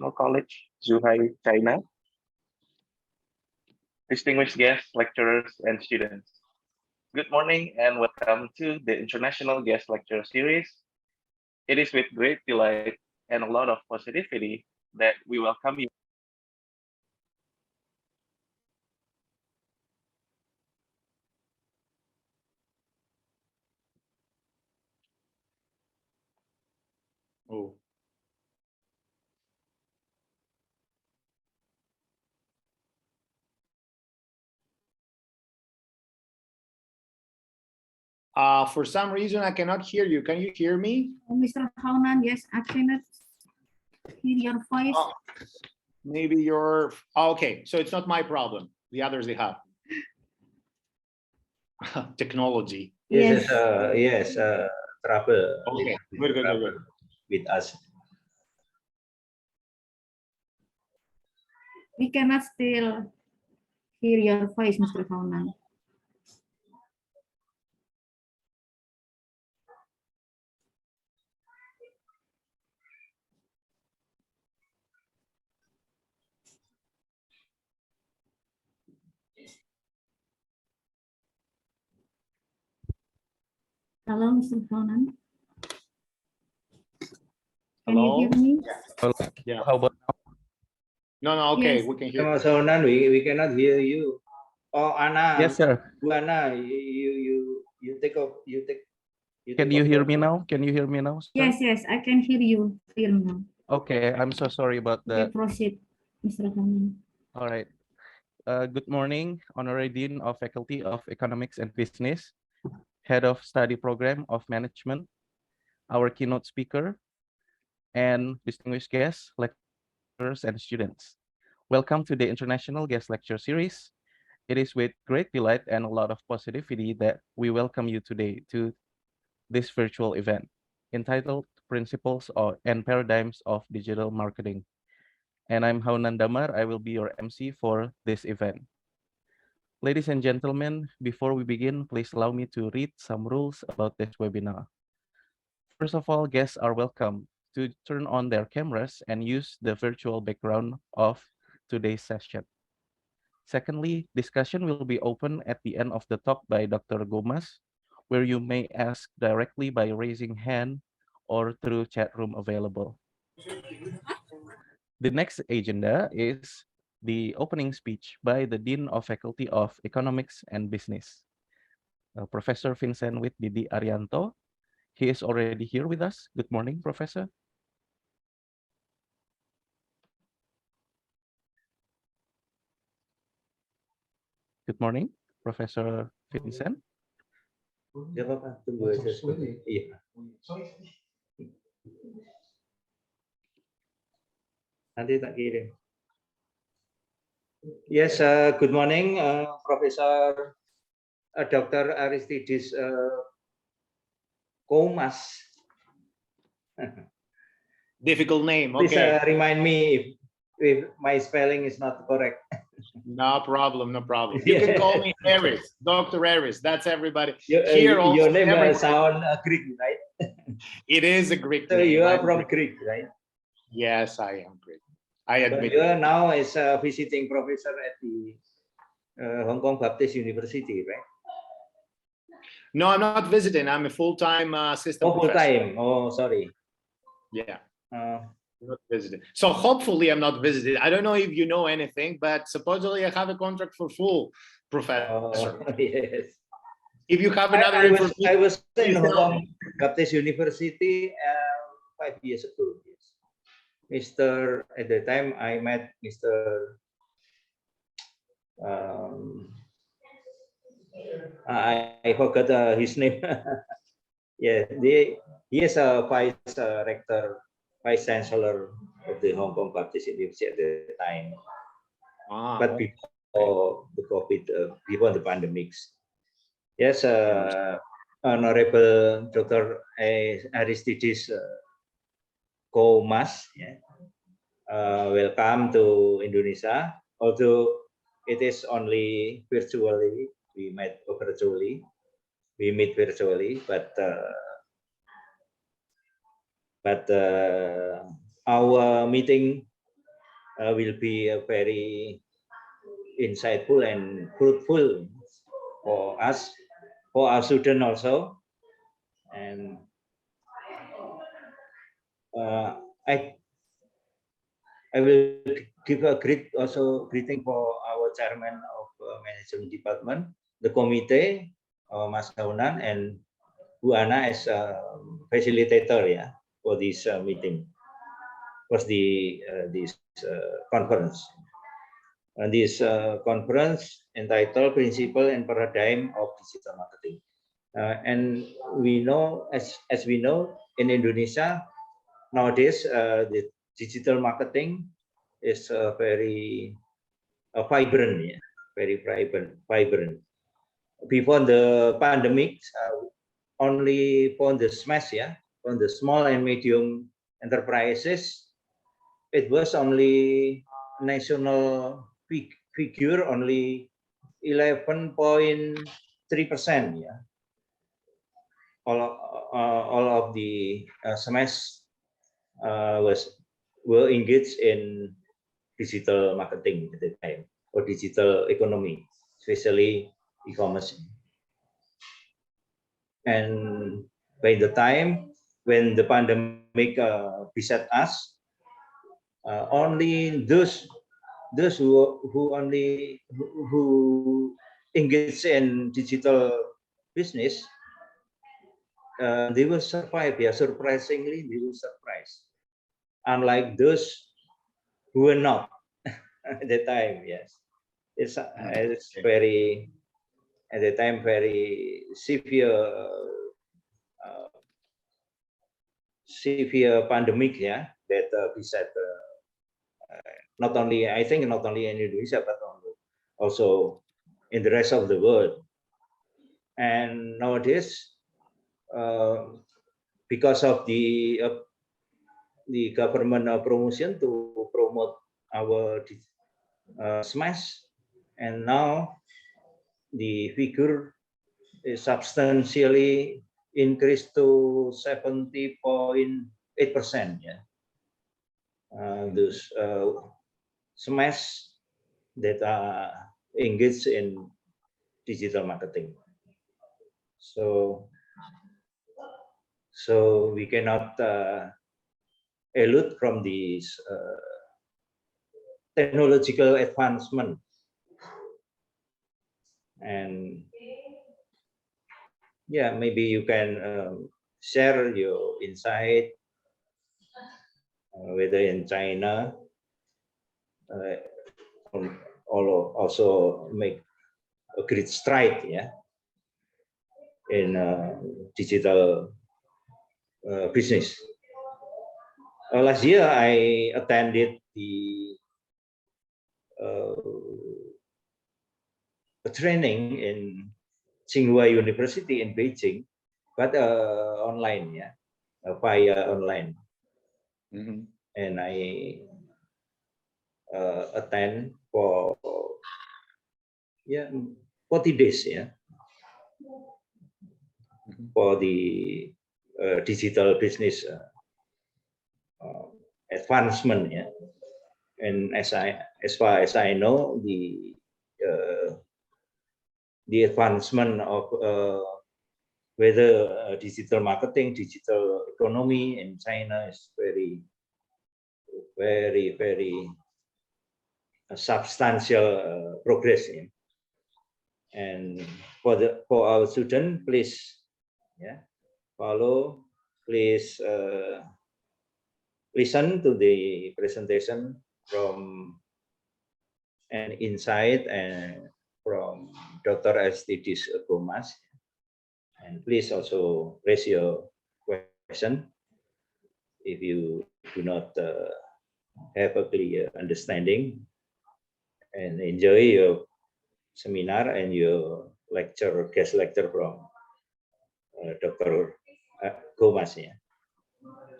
College, Zhuhai, China, distinguished guests, lecturers, and students. Good morning and welcome to the International Guest Lecture Series. It is with great delight and a lot of positivity that we welcome you. Oh. For some reason, I cannot hear you. Can you hear me? Mr. Haunan, yes, I cannot hear your voice. Maybe you're okay. So it's not my problem. The others they have technology. Yes. Yes, trouble. Okay, good. With us. We cannot still hear your voice, Mr. Haunan. Hello, Mr. Haunan. Can you hear me? Yeah. How about No. Okay, Yes. we can hear. Sonan, we cannot hear you. Oh, Anna. Yes, sir. Anna, you take off. You take. Can you hear me now? Can you hear me now, sir? Yes, I can hear you clear now. Okay, I'm so sorry about Okay, that. proceed, Mr. Haunan. All right. Good morning, Honorary Dean of Faculty of Economics and Business, Head of Study Program of Management, our keynote speaker, and distinguished guests, lecturers, and students. Welcome to the International Guest Lecture Series. It is with great delight and a lot of positivity that we welcome you today to this virtual event entitled Principles and Paradigms of Digital Marketing. And I'm Haunan Damar. I will be your MC for this event. Ladies and gentlemen, before we begin, please allow me to read some rules about this webinar. First of all, guests are welcome to turn on their cameras and use the virtual background of today's session. Secondly, discussion will be open at the end of the talk by Dr. Gkoumas, where you may ask directly by raising hand or through chat room available. The next agenda is the opening speech by the Dean of Faculty of Economics and Business, Professor Vincent with Didi Arianto. He is already here with us. Good morning, Professor. Good morning, Professor Vincent. Ya apa-apa, tunggu aja. Iya. Nanti tak kirim. Yes, good morning, Professor Dr. Aristeidis Gkoumas. Difficult name. Please Okay. remind me if my spelling is not correct. No problem. You can call me Aris, Dr. Aris. That's everybody. Here also, your name everybody. sound Greek, right? It is a Greek So name. you are I'm from Greek, right? Yes, I am Greek. I So admit you it. are now as a visiting professor at the Hong Kong Baptist University, right? No, I'm not visiting. I'm a full-time assistant Oh, full professor. time. Oh, sorry. Yeah. Uh, Not visiting. So hopefully I'm not visiting. I don't know if you know anything, but supposedly I have a contract for full professor. yes. If you have another information, I was in please Hong tell Kong me. Baptist University 5 years ago. Yes. At the time I met Mr. I forgot his name. Yeah, he is a vice rector, vice chancellor of the Hong Kong Baptist University at the time. But before the COVID, before the pandemics. Yes, Honorable Dr. Aristeidis Gkoumas. Yeah. Welcome to Indonesia. Although it is only virtually, we met virtually, but our meeting will be very insightful and fruitful for us, for our students also. And I will give a greeting for our chairman of management department, the committee, Mas Kaunan, and Bu Ana as a facilitator, yeah, for this meeting, for this conference. And this conference entitled Principle and Paradigm of Digital Marketing. And we know, as we know, in Indonesia nowadays, the digital marketing is very vibrant, yeah, very vibrant. Before the pandemic, only for the SMEs, yeah, for the small and medium enterprises, it was only national figure only 11.3%, yeah. All of the SMEs were engaged in digital marketing at the time, or digital economy, especially e-commerce. And by the time when the pandemic beset us, only those who engage in digital business, they will survive. Yeah, surprisingly, they will surprise. Unlike those who were not at the time. Yes, it's very at the time very severe pandemic. Yeah, that beset not only, I think, not only in Indonesia but also in the rest of the world. And nowadays, because of the government promotion to promote our SMEs, and now the figure is substantially increased to 70.8%. Yeah, those SMEs that are engaged in digital marketing. So we cannot elude from this technological advancement. And yeah, maybe you can share your insight, whether in China, also make a great stride, yeah, in digital business. Last year, I attended the training in Tsinghua University in Beijing, but online, yeah, via online. Mm-hmm. And I attend for 40 days, yeah, for the digital business advancement, yeah. And as far as I know, the advancement of whether digital marketing, digital economy in China is very substantial progress. Yeah. And for our student, please, yeah, follow, please listen to the presentation from an insight and from Dr. Aristeidis Gkoumas, and please also raise your question if you do not have a clear understanding, and enjoy your seminar and your lecture, guest lecture from Dr. Gkoumas. Yeah.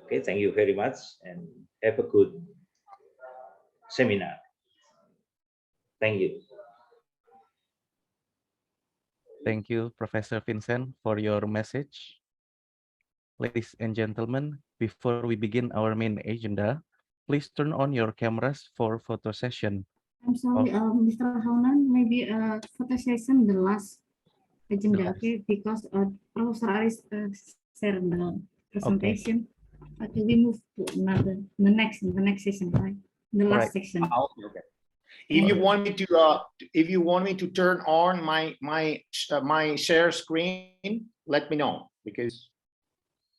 Okay, thank you very much and have a good seminar. Thank you. Thank you, Professor Vincent, for your message. Ladies and gentlemen, before we begin our main agenda, Please turn on your cameras for photo session. I'm sorry, Mr. Haunan, maybe photo session the last agenda, last. okay? Because Professor Aris shared the presentation. Okay, we move to the next session, right? The last Alright. section. Okay. If you want me to turn on my share screen, let me know, because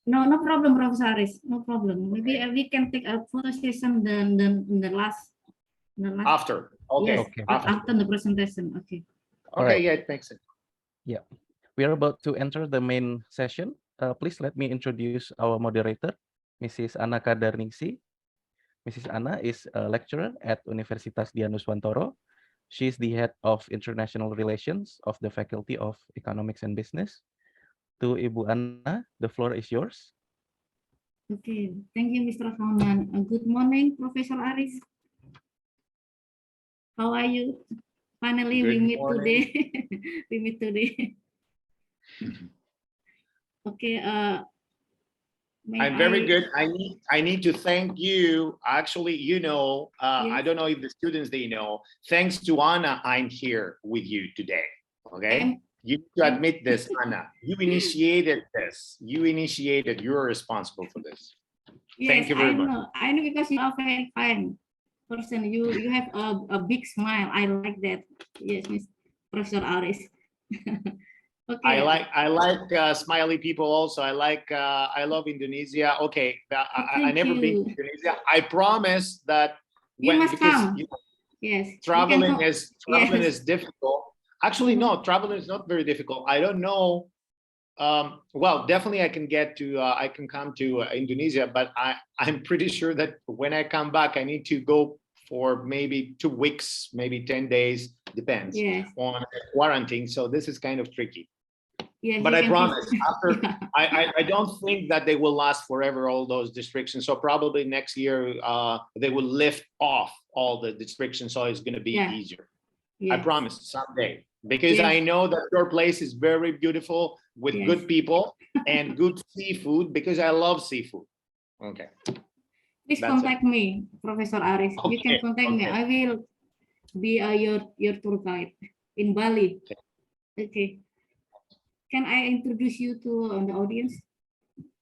No, no problem, Professor Aris. No problem. Maybe we can take a photo session the last. after. Okay. Yes, Okay. after the presentation. Okay. Okay, yeah, it makes sense. We are about to enter the main session. Please let me introduce our moderator, Mrs. Anna Kadarningsi. Mrs. Anna is a lecturer at Universitas Dianuswantoro. She is the head of international relations of the Faculty of Economics and Business. To Ibu Anna, the floor is yours. Okay. Thank you, Mr. Haunan. Good morning, Professor Aris. How are you? Finally, we Good meet morning. today. We meet today. Okay. I'm very good. I need to thank you. Actually, I don't know if the students they know. Thanks to Anna, I'm here with you today. Okay. You need to admit this, Anna. You initiated this. You're responsible for this. Yes, Thank you very much. I know because you are very fine person. You have a big smile. I like that. Yes, Miss Professor Aris. Okay. I like smiley people also. I love Indonesia. Okay, I Thank never been to you. Indonesia. I promise that You must come. you know, Yes. traveling Yes. is difficult. Actually, no, traveling is not very difficult. I don't know. Well, definitely I can come to Indonesia, but I'm pretty sure that when I come back, I need to go for maybe 2 weeks, maybe 10 days, depends Yes. on quarantine. So this is kind of tricky. Yes. But you I can promise, visit. after Yeah. I don't think that they will last forever, all those restrictions. So probably next year they will lift off all the restrictions, so it's going to be Yeah. easier. I Yes. promise someday, because Yes. I know that your place is very beautiful with Yes. good people and good seafood, because I love seafood. Okay. Please That's contact me, Professor Aris. You can Okay, contact me. okay. I will be your tour guide in Bali. Okay. Can I introduce you to the audience?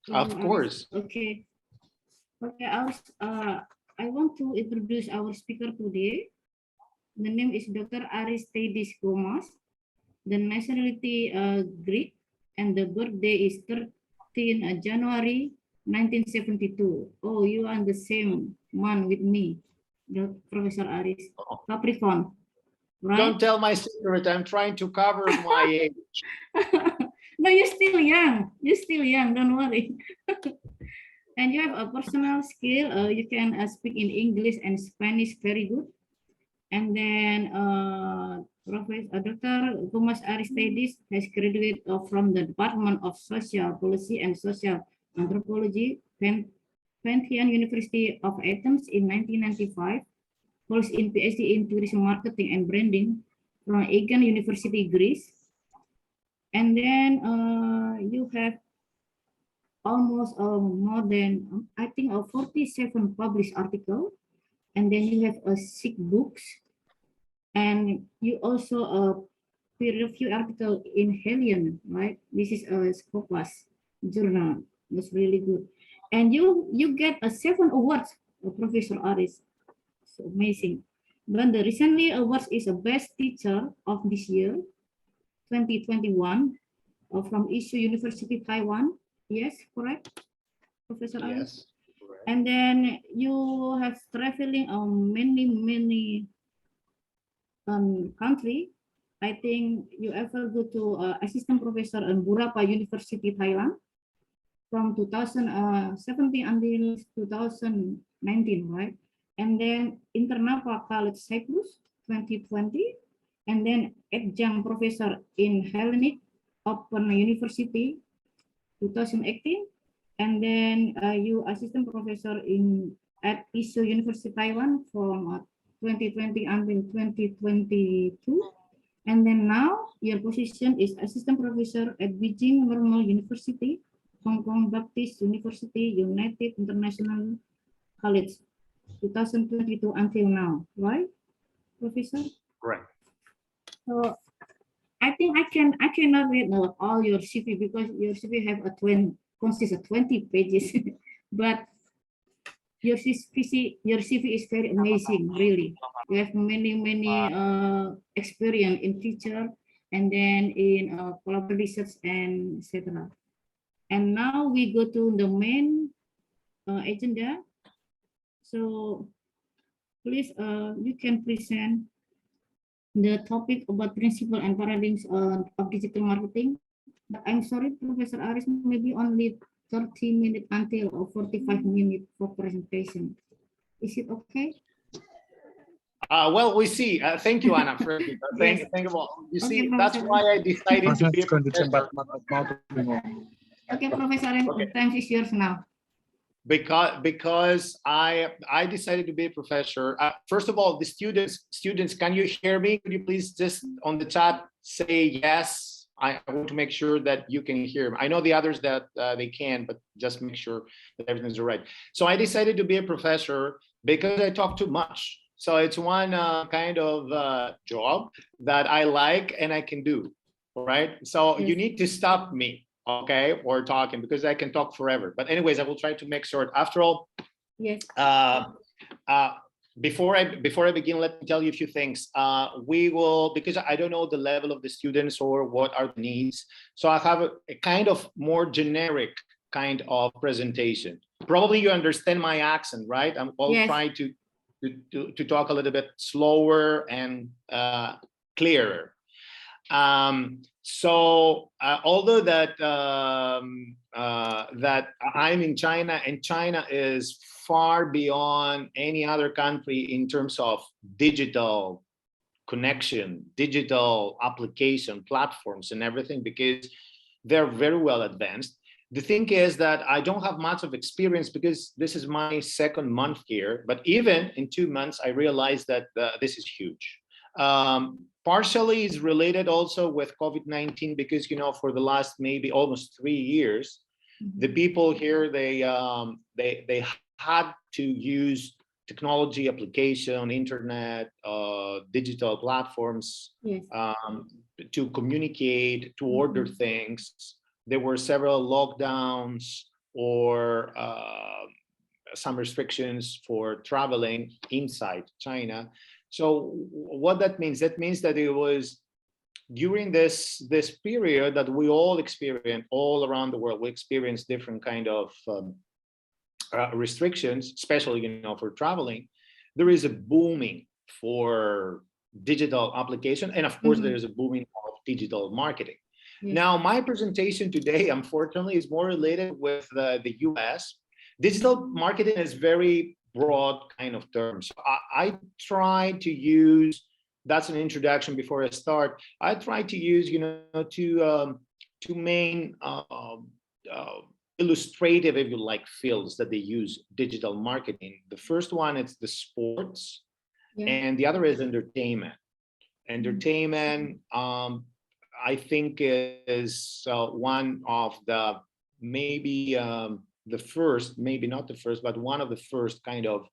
Of course. Okay. Okay. I want to introduce our speaker today. The name is Dr. Aristeidis Gkoumas. The nationality Greek, and the birthday is 13 January 1972. Oh, you are the same month with me, Professor Aris. Capricorn, right? Don't tell my secret. I'm trying to cover my age. No, you're still young. You're still young. Don't worry. And you have a personal skill. You can speak in English and Spanish very good. And then Professor Dr. Gkoumas Aristeidis has graduated from the Department of Social Policy and Social Anthropology, Pantheon University of Athens in 1995, holds in PhD in Tourism Marketing and Branding from Aegean University, Greece. And then you have almost more than, I think, 47 published articles. And then you have 6 books. And you also peer review article in Helion, right? This is a Gkoumas journal. That's really good. And you get 7 awards, Professor Aris. So amazing. But the recently awards is a best teacher of this year, 2021, from Issue University, Taiwan. Yes, correct, Professor Aris? Yes. Correct. And then you have traveling on many country. I think you ever go to assistant professor in Burapa University, Thailand, from 2017 until 2019, right? And then Internapa College Cyprus, 2020, and then adjunct professor in Hellenic Open University, 2018, and then you assistant professor at Issue University, Taiwan, from 2020 until 2022. And then now your position is assistant professor at Beijing Normal University, Hong Kong Baptist University, United International College. 2022 until now, right, Professor? Correct. So I think I cannot read all your CV because your CV have consists of 20 pages, but your CV is very amazing, really. You have many experience in teacher and then in collaborative research and etc. And now we go to the main agenda. So please, you can present the topic about principle and paradigms of digital marketing. But I'm sorry, Professor Aris, maybe only 30 minutes until or 45 minutes for presentation. Is it okay? Well, we see. Thank you, Anna. For Yes. thank you. You Okay, see, that's Professor. why I decided to be a professor. Okay, Professor, the time is yours now. Because I decided to be a professor. First of all, the students, can you hear me? Could you please just on the chat say yes? I want to make sure that you can hear me. I know the others that they can, but just make sure that everything's all right. So I decided to be a professor because I talk too much. So it's one kind of job that I like and I can do, right? So you need to stop me, okay, or talking, because I can talk forever. But anyways, I will try to make short. After all, yes. Before I begin, let me tell you a few things. We will, because I don't know the level of the students or what are the needs, so I have a kind of more generic kind of presentation. Probably you understand my accent, right? I'll try to talk a little bit slower and clearer. So although that that I'm in China, and China is far beyond any other country in terms of digital connection, digital application platforms and everything, because they're very well advanced. The thing is that I don't have much of experience because this is my second month here, but even in 2 months, I realized that this is huge. Partially is related also with COVID-19 because, you know, for the last maybe almost 3 years, the people here, they had to use technology, application, internet, digital platforms to communicate, to order things. There were several lockdowns or some restrictions for traveling inside China. So what that means that it was during this period that we all experienced all around the world. We experienced different kind of restrictions, especially, you know, for traveling. There is a booming for digital application, and of course there is a booming of digital marketing. Now my presentation today, unfortunately, is more related with the US. Digital marketing is very broad kind of terms. I try to use, that's an introduction before I start. I try to use, you know, two main illustrative, if you like, fields that they use digital marketing. The first one is the sports, and the other is entertainment. Entertainment, I think, is one of the maybe the first, maybe not the first, but one of the first kind of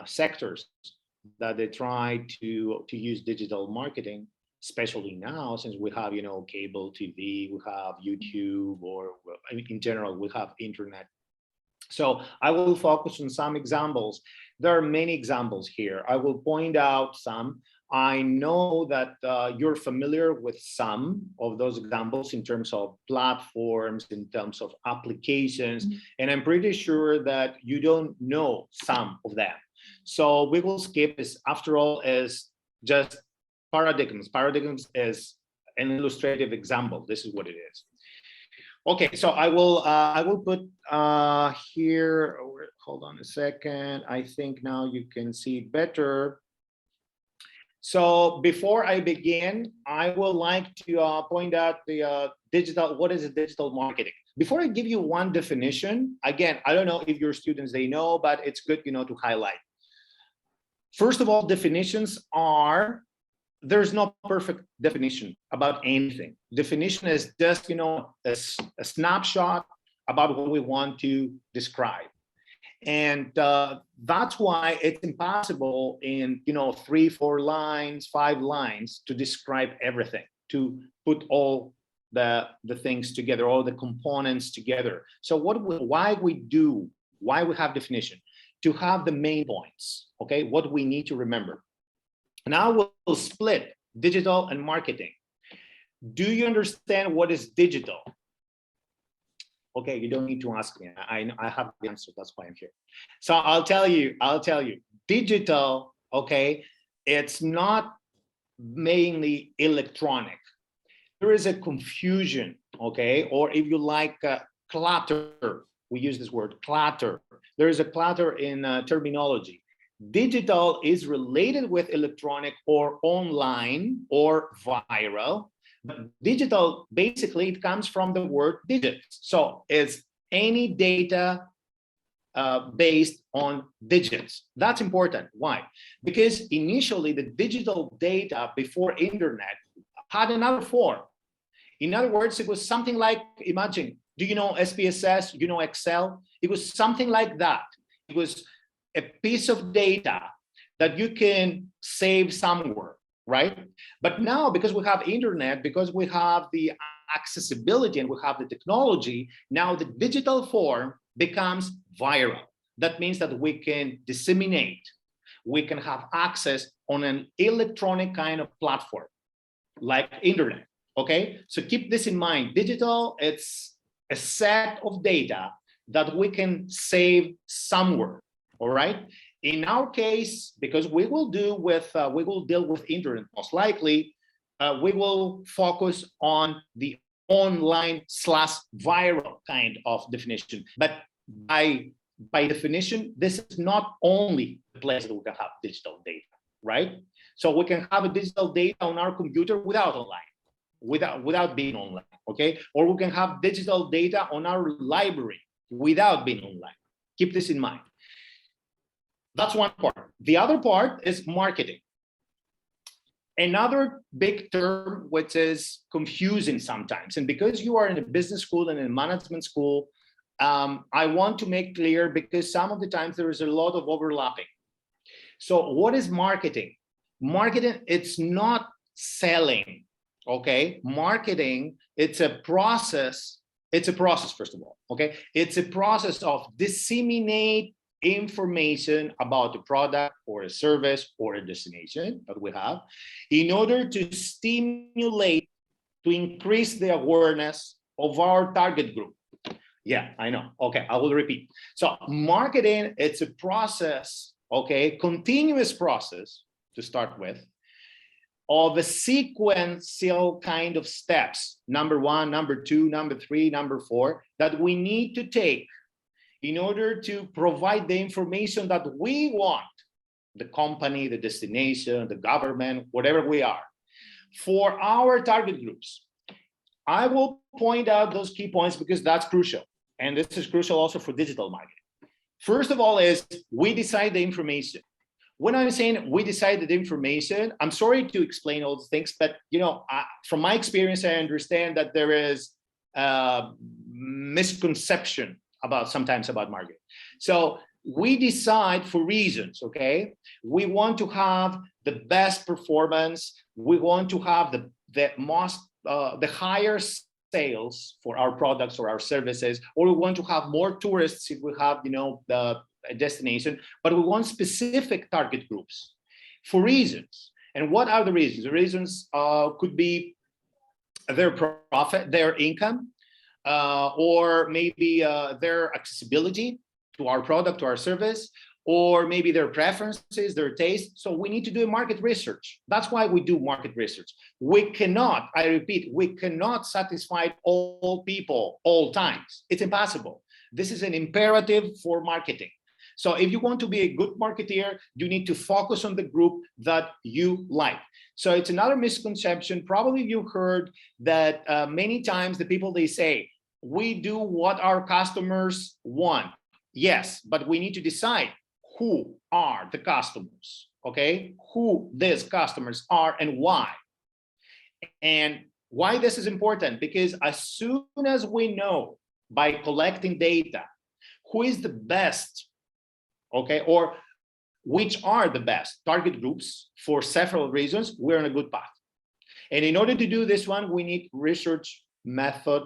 sectors that they try to use digital marketing, especially now since we have, you know, cable TV, we have YouTube, or in general, we have internet. So I will focus on some examples. There are many examples here. I will point out some. I know that you're familiar with some of those examples in terms of platforms, in terms of applications, and I'm pretty sure that you don't know some of them. So we will skip this. After all, is just paradigms. Paradigms is an illustrative example. This is what it is. Okay, so I will put here. Hold on a second. I think now you can see better. So before I begin, I would like to point out the what is digital marketing? Before I give you one definition, again, I don't know if your students, they know, but it's good, you know, to highlight. First of all, definitions are, there's no perfect definition about anything. Definition is just, you know, a snapshot about what we want to describe. And that's why it's impossible in 3, 4 lines, 5 lines to describe everything, to put all the things together, all the components together. So why we have definition? To have the main points, okay, what we need to remember. Now we'll split digital and marketing. Do you understand what is digital? Okay, you don't need to ask me. I have the answer. That's why I'm here. So I'll tell you. Digital, okay, it's not mainly electronic. There is a confusion, okay, or if you like, clutter. We use this word, clutter. There is a clutter in terminology. Digital is related with electronic or online or viral. But digital, basically, it comes from the word digits. So it's any data based on digits. That's important. Why? Because initially the digital data before internet had another form. In other words, it was something like, imagine, do you know SPSS? You know Excel? It was something like that. It was a piece of data that you can save somewhere, right? But now, because we have internet, because we have the accessibility and we have the technology, now the digital form becomes viral. That means that we can disseminate, we can have access on an electronic kind of platform, like internet, okay? So keep this in mind. Digital, it's a set of data that we can save somewhere, all right? In our case, because we will deal with internet most likely, we will focus on the online/viral kind of definition. But by definition, this is not only the place that we can have digital data, right? So we can have a digital data on our computer without being online, okay? Or we can have digital data on our library without being online. Keep this in mind. That's one part. The other part is marketing. Another big term which is confusing sometimes, and because you are in a business school and in a management school, I want to make clear, because some of the times there is a lot of overlapping. So what is marketing? Marketing, it's not selling, okay? Marketing, it's a process. It's a process, first of all, okay? It's a process of disseminate information about the product or a service or a destination that we have in order to stimulate, to increase the awareness of our target group. Yeah, I know. Okay, I will repeat. So marketing, it's a process, okay, continuous process to start with, of a sequential kind of steps, number 1, number 2, number 3, number 4, that we need to take in order to provide the information that we want, the company, the destination, the government, whatever we are, for our target groups. I will point out those key points because that's crucial. And this is crucial also for digital marketing. First of all is we decide the information. When I'm saying we decide the information, I'm sorry to explain all the things, but from my experience, I understand that there is misconception sometimes about marketing. So we decide for reasons, okay? We want to have the best performance. We want to have the higher sales for our products or our services, or we want to have more tourists if we have, the destination, but we want specific target groups for reasons. And what are the reasons? The reasons could be their profit, their income, or maybe their accessibility to our product, to our service, or maybe their preferences, their taste. So we need to do market research. That's why we do market research. We cannot, I repeat, we cannot satisfy all people all times. It's impossible. This is an imperative for marketing. So if you want to be a good marketeer, you need to focus on the group that you like. So it's another misconception. Probably you heard that many times the people, they say, we do what our customers want. Yes, but we need to decide who are the customers, okay? Who these customers are and why. And why this is important, because as soon as we know by collecting data, who is the best okay? Or which are the best target groups for several reasons, we're on a good path. And in order to do this one, we need research method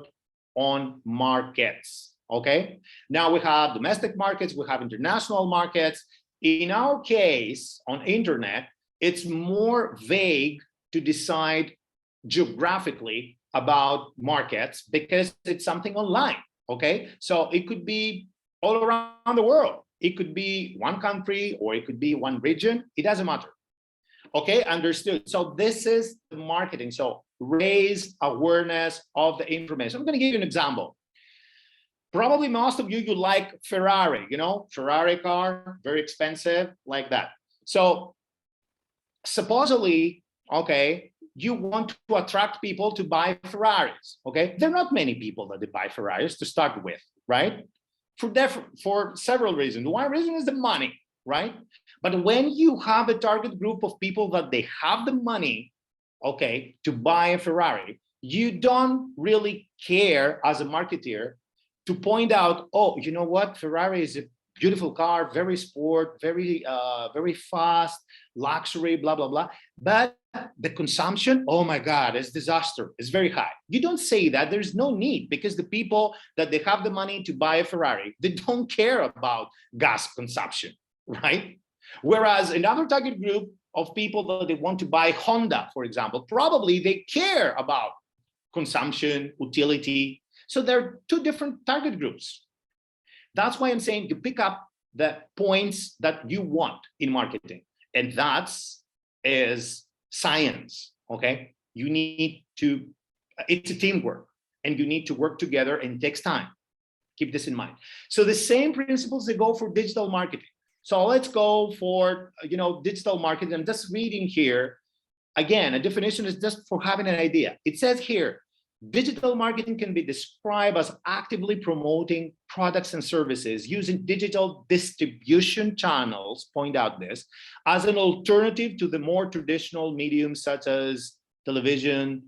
on markets, okay? Now we have domestic markets, we have international markets. In our case, on internet, it's more vague to decide geographically about markets because it's something online, okay? So it could be all around the world. It could be one country or it could be one region. It doesn't matter. Okay, understood. So this is the marketing. So raise awareness of the information. I'm going to give you an example. Probably most of you, you like Ferrari, you know, Ferrari car, very expensive, like that. So supposedly, okay, you want to attract people to buy Ferraris, okay? There are not many people that they buy Ferraris to start with, right? For several reasons. One reason is the money, right? But when you have a target group of people that they have the money, okay, to buy a Ferrari, you don't really care as a marketer to point out, oh, you know what, Ferrari is a beautiful car, very sport, very fast, luxury, blah, blah, blah. But the consumption, oh my God, it's disaster. It's very high. You don't say that. There's no need because the people that they have the money to buy a Ferrari, they don't care about gas consumption, right? Whereas another target group of people that they want to buy Honda, for example, probably they care about consumption, utility. So there are two different target groups. That's why I'm saying you pick up the points that you want in marketing. And that's is science, okay? You need to, it's a teamwork and you need to work together and it takes time. Keep this in mind. So the same principles that go for digital marketing. So let's go for, you know, digital marketing. I'm just reading here. Again, a definition is just for having an idea. It says here, digital marketing can be described as actively promoting products and services using digital distribution channels, point out this, as an alternative to the more traditional mediums such as television,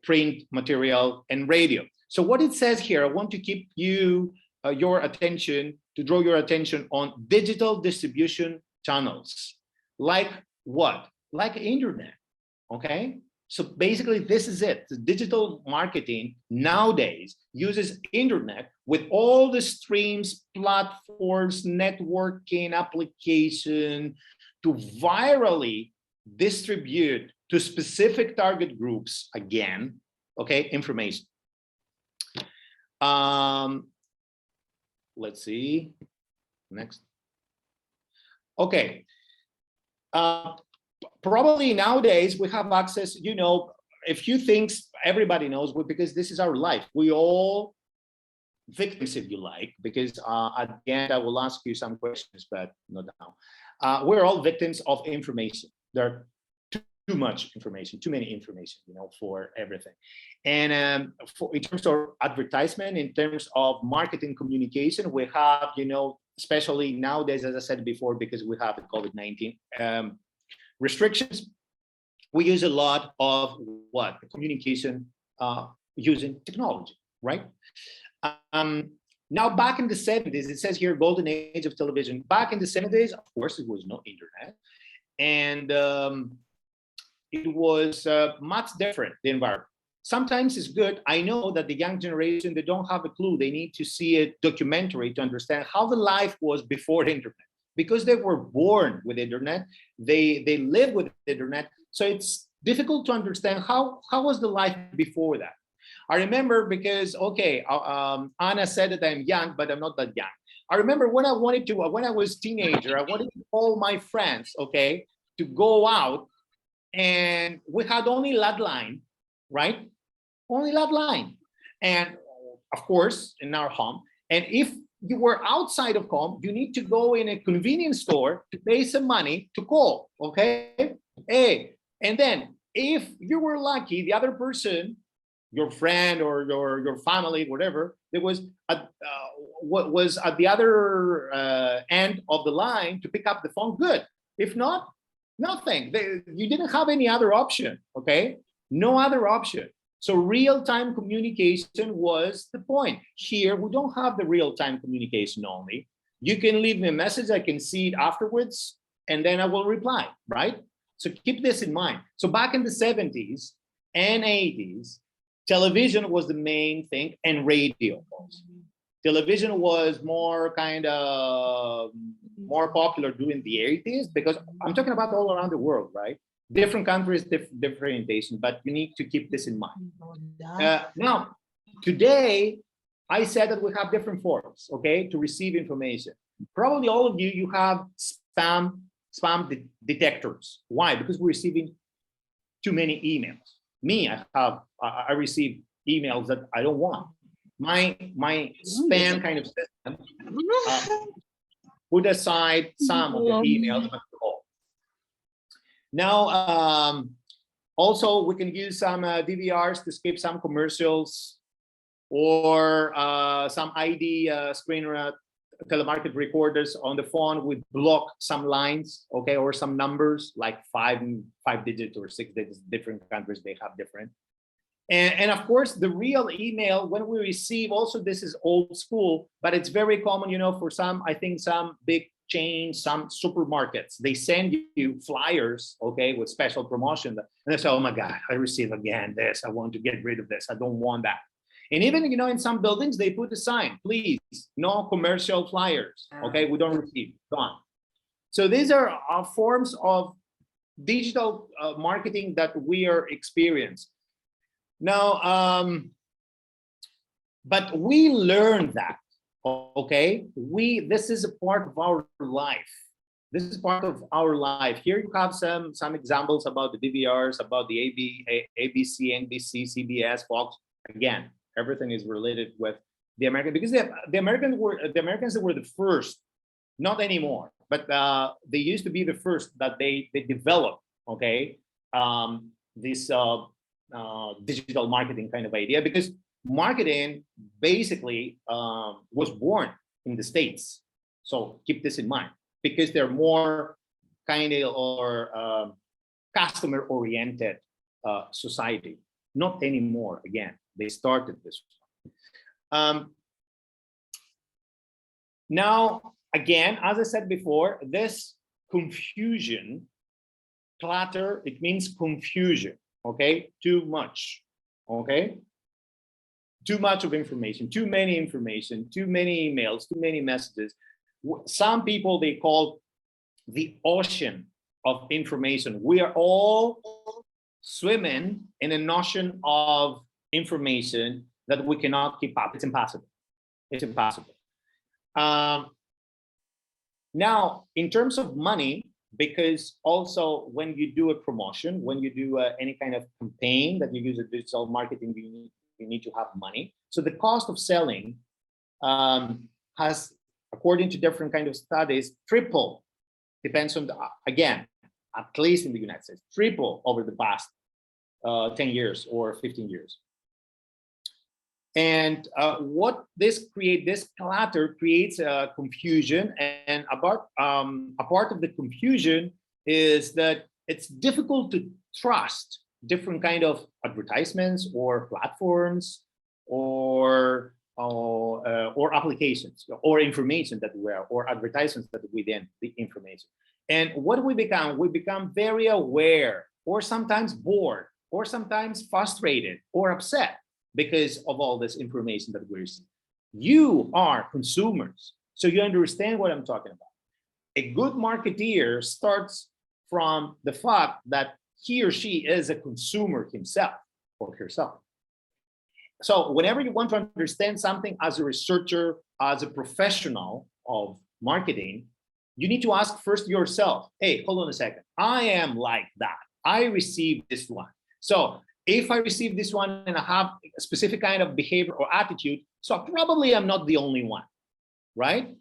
print material, and radio. So what it says here, I want to keep you, your attention, to draw your attention on digital distribution channels. Like what? Like internet, okay? So basically, this is it. The digital marketing nowadays uses internet with all the streams, platforms, networking, application to virally distribute to specific target groups, again, okay, information. Let's see, next. Okay. Probably nowadays we have access, you know, a few things everybody knows, because this is our life. We all victims, if you like, because at the end I will ask you some questions, but not now. We're all victims of information. There are too much information, too many information, you know, for everything. And in terms of advertisement, in terms of marketing communication, we have, you know, especially nowadays, as I said before, because we have the COVID-19 restrictions, we use a lot of what? Communication using technology, right? Now, back in the 70s, it says here, golden age of television. Back in the 70s, of course, it was no internet. And it was much different, the environment. Sometimes it's good. I know that the young generation, they don't have a clue. They need to see a documentary to understand how the life was before the internet. Because they were born with internet, they live with internet. So it's difficult to understand how was the life before that. I remember because, okay, Anna said that I'm young, but I'm not that young. I remember when I was a teenager, I wanted to call my friends, okay, to go out, and we had only landline, right? Only landline. And of course, in our home. And if you were outside of home, you need to go in a convenience store to pay some money to call, okay? Hey, and then if you were lucky, the other person, your friend or your family, whatever, there was what was at the other end of the line to pick up the phone, good. If not, nothing. You didn't have any other option, okay? No other option. So real-time communication was the point. Here, we don't have the real-time communication only. You can leave me a message, I can see it afterwards, and then I will reply, right? So keep this in mind. So back in the 70s and 80s, television was the main thing, and radio also. Television was more kind of more popular during the 80s, because I'm talking about all around the world, right? Different countries, differentiation, but you need to keep this in mind. Now, today, I said that we have different forms, okay, to receive information. Probably all of you have spam detectors. Why? Because we're receiving too many emails. Me, I receive emails that I don't want. My spam kind of system put aside some of the emails, but not all. Now, also we can use some DVRs to skip some commercials, or some ID screen telemarket recorders on the phone would block some lines, okay, or some numbers like five digits or 6 digits. Different countries, they have different. And of course, the real email, when we receive, also this is old school, but it's very common, you know, for some, I think some big chains, some supermarkets, they send you flyers, okay, with special promotion, and they say, oh my God, I received again this, I want to get rid of this, I don't want that. And even, you know, in some buildings, they put a sign, please, no commercial flyers, okay, we don't receive, gone. So these are forms of digital marketing that we are experiencing. Now, but we learned that, okay? This is a part of our life. This is part of our life. Here you have some examples about the DVRs, about the ABC, NBC, CBS, Fox. Again, everything is related with the American, because the Americans were the first, not anymore, but they used to be the first that they developed, okay, this digital marketing kind of idea, because marketing basically was born in the States. So keep this in mind, because they're more kind of or customer oriented society. Not anymore. Again, they started this. Now, again, as I said before, this confusion, clutter, it means confusion. Okay, too much, okay? Too much of information, too many emails, too many messages. Some people, they call the ocean of information. We are all swimming in an ocean of information that we cannot keep up. It's impossible. It's impossible. Now, in terms of money, because also when you do a promotion, when you do any kind of campaign that you use a digital marketing, you need to have money. So the cost of selling has, according to different kind of studies, tripled. Depends on again, at least in the United States, triple over the past 10 years or 15 years. And what this clutter creates confusion, and a part of the confusion is that it's difficult to trust different kind of advertisements or platforms or applications or information that we are, or advertisements that within the information. And what do we become? We become very aware, or sometimes bored, or sometimes frustrated or upset because of all this information that we receive. You are consumers, so you understand what I'm talking about. A good marketeer starts from the fact that he or she is a consumer himself or herself. So whenever you want to understand something as a researcher, as a professional of marketing, you need to ask first yourself, hey, hold on a second. I am like that. I received this one. So if I receive this one and I have a specific kind of behavior or attitude, so probably I'm not the only one, right?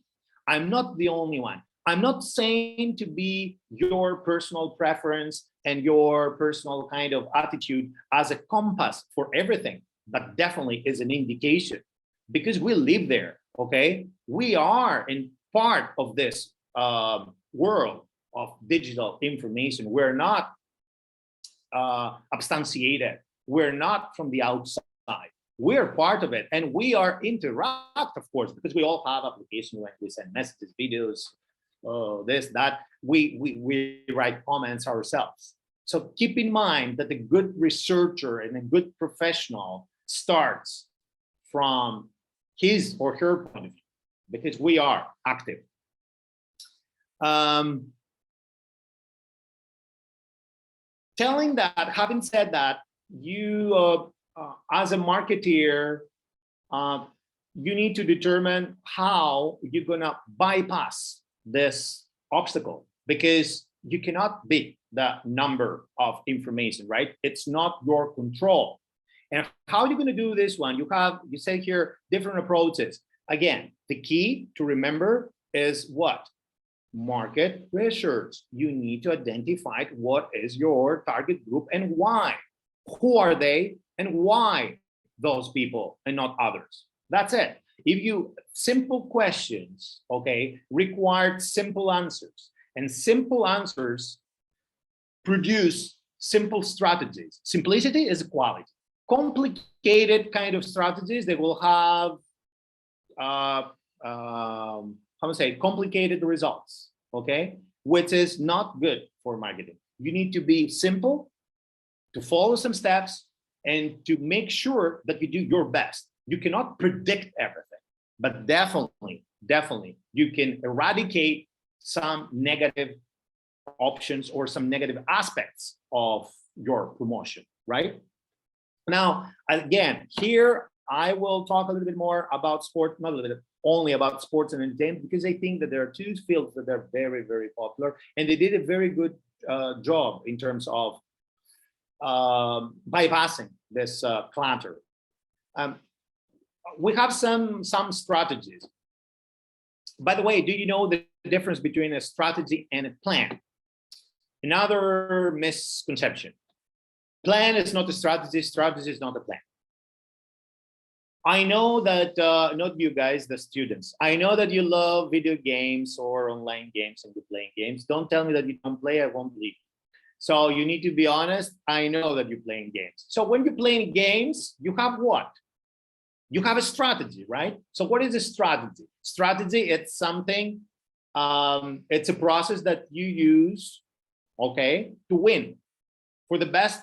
I'm not the only one. I'm not saying to be your personal preference and your personal kind of attitude as a compass for everything, but definitely is an indication, because we live there, okay? We are in part of this world of digital information. We're not substantiated. We're not from the outside. We're part of it, and we are interact, of course, because we all have applications when we send messages, videos, this, that. We write comments ourselves. So keep in mind that a good researcher and a good professional starts from his or her point of view, because we are active. Having said that, you as a marketeer, you need to determine how you're gonna bypass this obstacle, because you cannot beat the number of information, right? It's not your control. And how are you gonna do this one? You say here different approaches. Again, the key to remember is what? Market research. You need to identify what is your target group and why. Who are they and why those people and not others? That's it. If you simple questions, okay, require simple answers, and simple answers produce simple strategies. Simplicity is a quality. Complicated kind of strategies, they will have complicated results, okay, which is not good for marketing. You need to be simple, to follow some steps, and to make sure that you do your best. You cannot predict everything, but definitely you can eradicate some negative options or some negative aspects of your promotion, right? Now, again, here I will talk a little bit more about sport, not a little bit, only about sports and entertainment, because I think that there are two fields that are very, very popular, and they did a very good job in terms of bypassing this clutter. We have some strategies. By the way, do you know the difference between a strategy and a plan? Another misconception. Plan is not a strategy, strategy is not a plan. I know that, not you guys, the students, I know that you love video games or online games and you're playing games. Don't tell me that you don't play, I won't believe you. So you need to be honest. I know that you're playing games. So when you're playing games, you have what? You have a strategy, right? So what is a strategy? Strategy, it's something, it's a process that you use, okay, to win for the best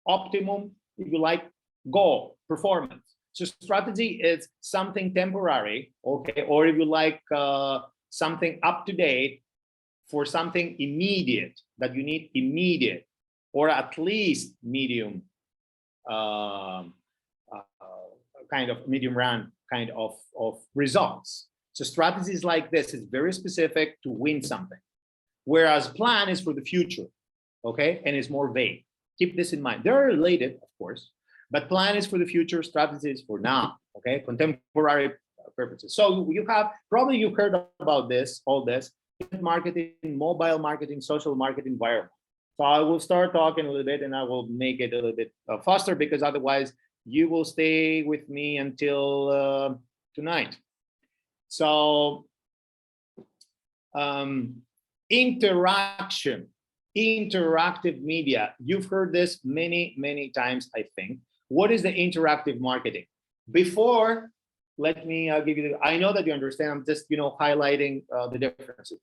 optimum, if you like, goal, performance. So strategy is something temporary, okay, or if you like, something up to date for something immediate that you need immediate, or at least medium, kind of medium run kind of results. So strategies like this is very specific to win something, whereas plan is for the future, okay, and it's more vague. Keep this in mind. They're related, of course, but plan is for the future, strategy is for now, okay, contemporary purposes. So you have, probably you heard about this, all this, marketing, mobile marketing, social marketing, viral. So I will start talking a little bit and I will make it a little bit faster, because otherwise you will stay with me until tonight. So interaction, interactive media. You've heard this many, many times, I think. What is the interactive marketing? Before, let me give you, I know that you understand, I'm just, highlighting the differences.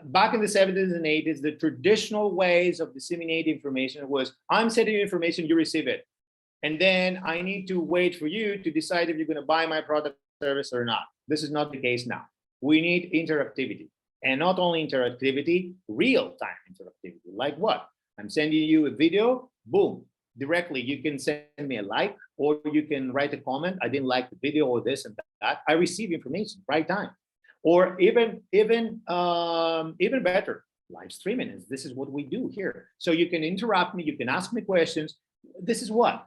Back in the 70s and 80s, the traditional ways of disseminating information was, I'm sending you information, you receive it. And then I need to wait for you to decide if you're going to buy my product service or not. This is not the case now. We need interactivity. And not only interactivity, real-time interactivity. Like what? I'm sending you a video, boom, directly. You can send me a like, or you can write a comment. I didn't like the video or this and that. I receive information right time. Or even better, live streaming. This is what we do here. So you can interrupt me, you can ask me questions. This is what?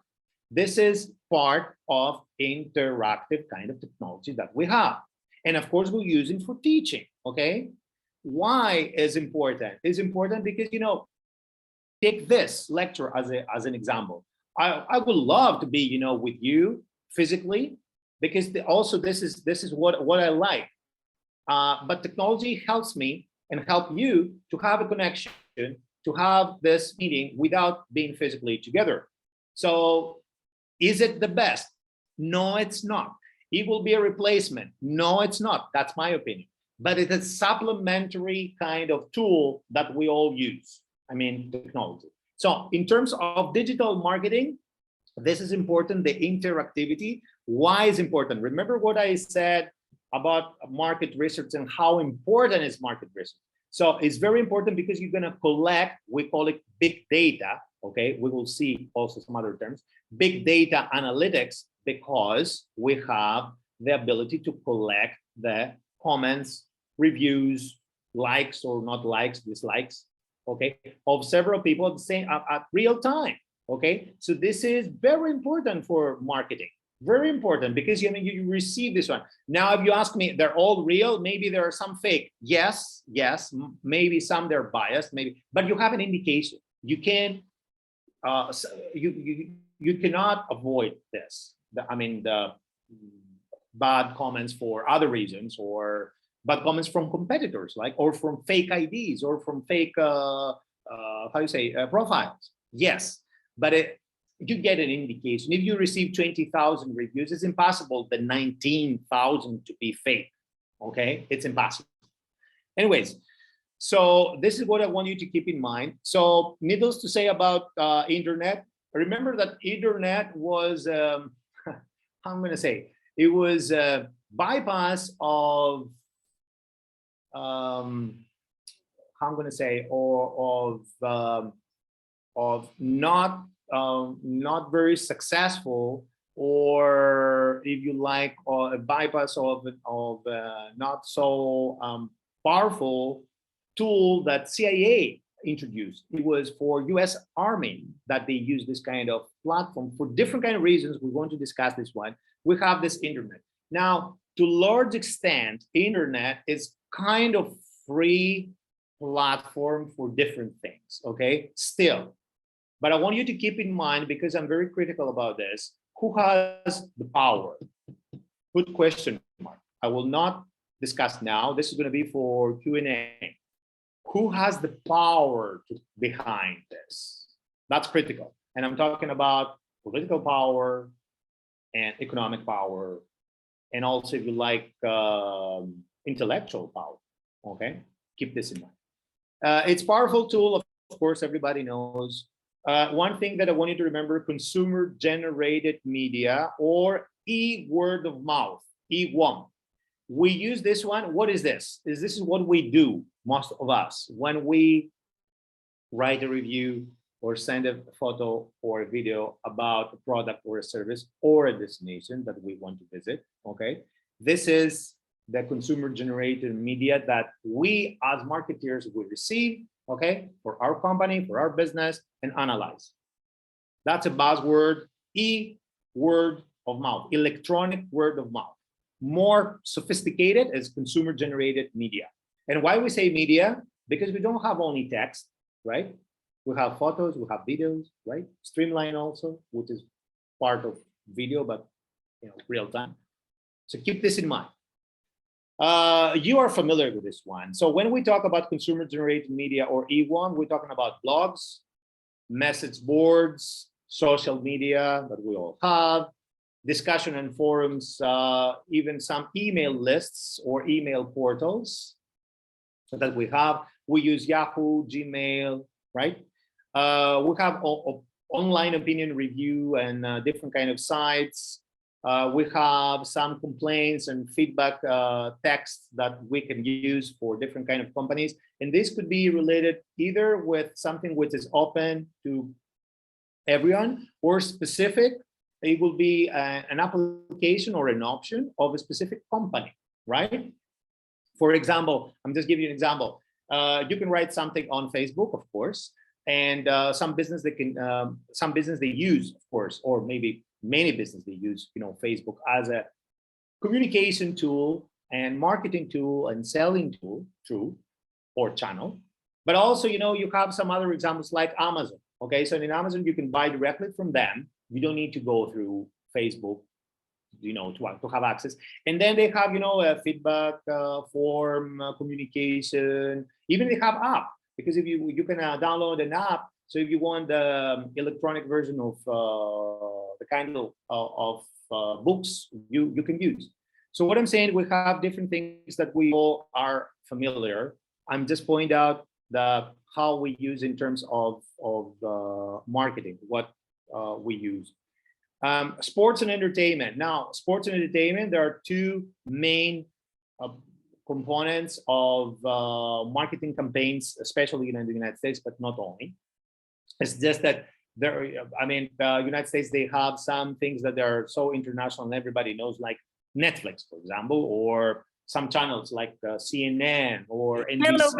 This is part of interactive kind of technology that we have. And of course, we're using for teaching, okay? Why is important? It's important because, take this lecture as an example. I would love to be, with you physically, because also this is what I like. But technology helps me and help you to have a connection, to have this meeting without being physically together. So is it the best? No, it's not. It will be a replacement. No, it's not. That's my opinion. But it's a supplementary kind of tool that we all use. I mean, technology. So in terms of digital marketing, this is important, the interactivity. Why is important? Remember what I said about market research and how important is market research. So it's very important because you're going to collect, we call it big data, okay? We will see also some other terms, big data analytics, because we have the ability to collect the comments, reviews, likes or not likes, dislikes, okay, of several people at the same at real time, okay? So this is very important for marketing. Very important, because you receive this one. Now, if you ask me, they're all real, maybe there are some fake. Yes, maybe some they're biased, maybe, but you have an indication. You can, you cannot avoid this. The bad comments for other reasons, or bad comments from competitors, or from fake IDs, or from fake, profiles. Yes, but you get an indication. If you receive 20,000 reviews, it's impossible the 19,000 to be fake, okay? It's impossible. Anyways, so this is what I want you to keep in mind. So needless to say about internet, remember that internet was, how I'm gonna say, it was a bypass of, how I'm gonna say, or of not very successful, or if you like, a bypass of not so powerful tool that CIA introduced. It was for US Army that they use this kind of platform for different kind of reasons. We're going to discuss this one. We have this internet. Now, to a large extent, internet is kind of free platform for different things, okay? Still, but I want you to keep in mind, because I'm very critical about this, who has the power? Good question mark. I will not discuss now. This is going to be for Q&A. Who has the power behind this? That's critical. And I'm talking about political power and economic power, and also, if you like, intellectual power, okay? Keep this in mind. It's a powerful tool, of course, everybody knows. One thing that I want you to remember, consumer-generated media, or word of mouth, E1. We use this one. What is this? This is what we do, most of us, when we write a review or send a photo or a video about a product or a service or a destination that we want to visit, okay? This is the consumer-generated media that we as marketeers will receive, okay, for our company, for our business, and analyze. That's a buzzword, word of mouth, electronic word of mouth. More sophisticated is consumer-generated media. And why we say media? Because we don't have only text, right? We have photos, we have videos, right? Streamline also, which is part of video, but real time. So keep this in mind. You are familiar with this one. So when we talk about consumer-generated media, or E1, we're talking about blogs, message boards, social media that we all have, discussion and forums, even some email lists or email portals that we have. We use Yahoo, Gmail, right? We have online opinion review and different kind of sites. We have some complaints and feedback texts that we can use for different kind of companies. And this could be related either with something which is open to everyone, or specific. It will be an application or an option of a specific company, right? For example, I'm just giving you an example. You can write something on Facebook, of course, and some business they use, of course, or maybe many business they use, Facebook as a communication tool and marketing tool and selling tool, or channel. But also, you have some other examples like Amazon. Okay, so in Amazon you can buy directly from them. You don't need to go through Facebook, to have access. And then they have, a feedback form, communication. Even they have app, because if you can download an app. So if you want the electronic version of the kind of books you can use. So what I'm saying, we have different things that we all are familiar. I'm just pointing out how we use in terms of marketing, what we use. Sports and entertainment. Now, sports and entertainment, there are two main components of marketing campaigns, especially in the United States, but not only. It's just that the United States, they have some things that are so international and everybody knows, like Netflix, for example, or some channels like CNN or NBC. Hello,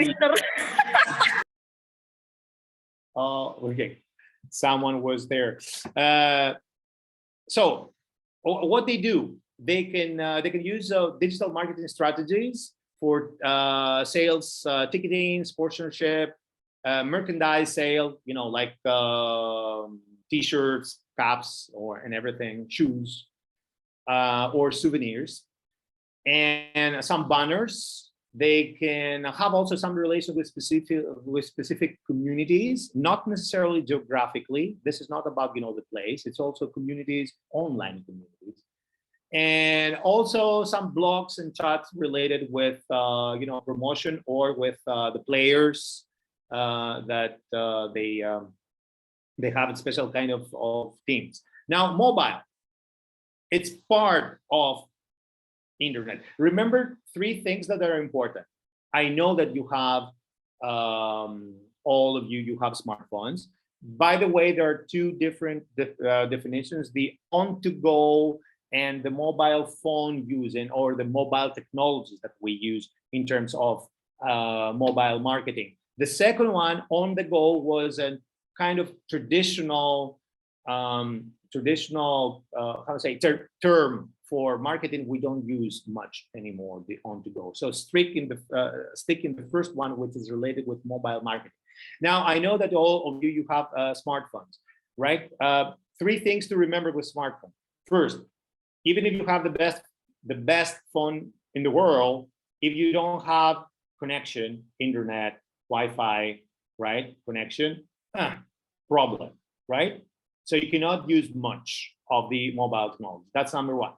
Mr. Okay, someone was there. So what they do, they can use digital marketing strategies for sales, ticketing, sponsorship, merchandise sale, like t-shirts, caps, and everything, shoes, or souvenirs, and some banners. They can have also some relation with specific communities, not necessarily geographically. This is not about the place. It's also communities, online communities, and also some blogs and chats related with promotion or with the players that they have a special kind of teams. Now, mobile, it's part of internet. Remember three things that are important. I know that you have, all of you have smartphones. By the way, there are two different definitions: the on-to-go and the mobile phone using, or the mobile technologies that we use in terms of mobile marketing. The second one, on the go, was a kind of traditional term for marketing. We don't use much anymore, the on-to-go. So stick in the first one, which is related with mobile marketing. Now, I know that all of you have smartphones, right? Three things to remember with smartphone. First, even if you have the best phone in the world, if you don't have connection, internet, Wi-Fi, right? Connection, problem, right? So you cannot use much of the mobile technology. That's number one.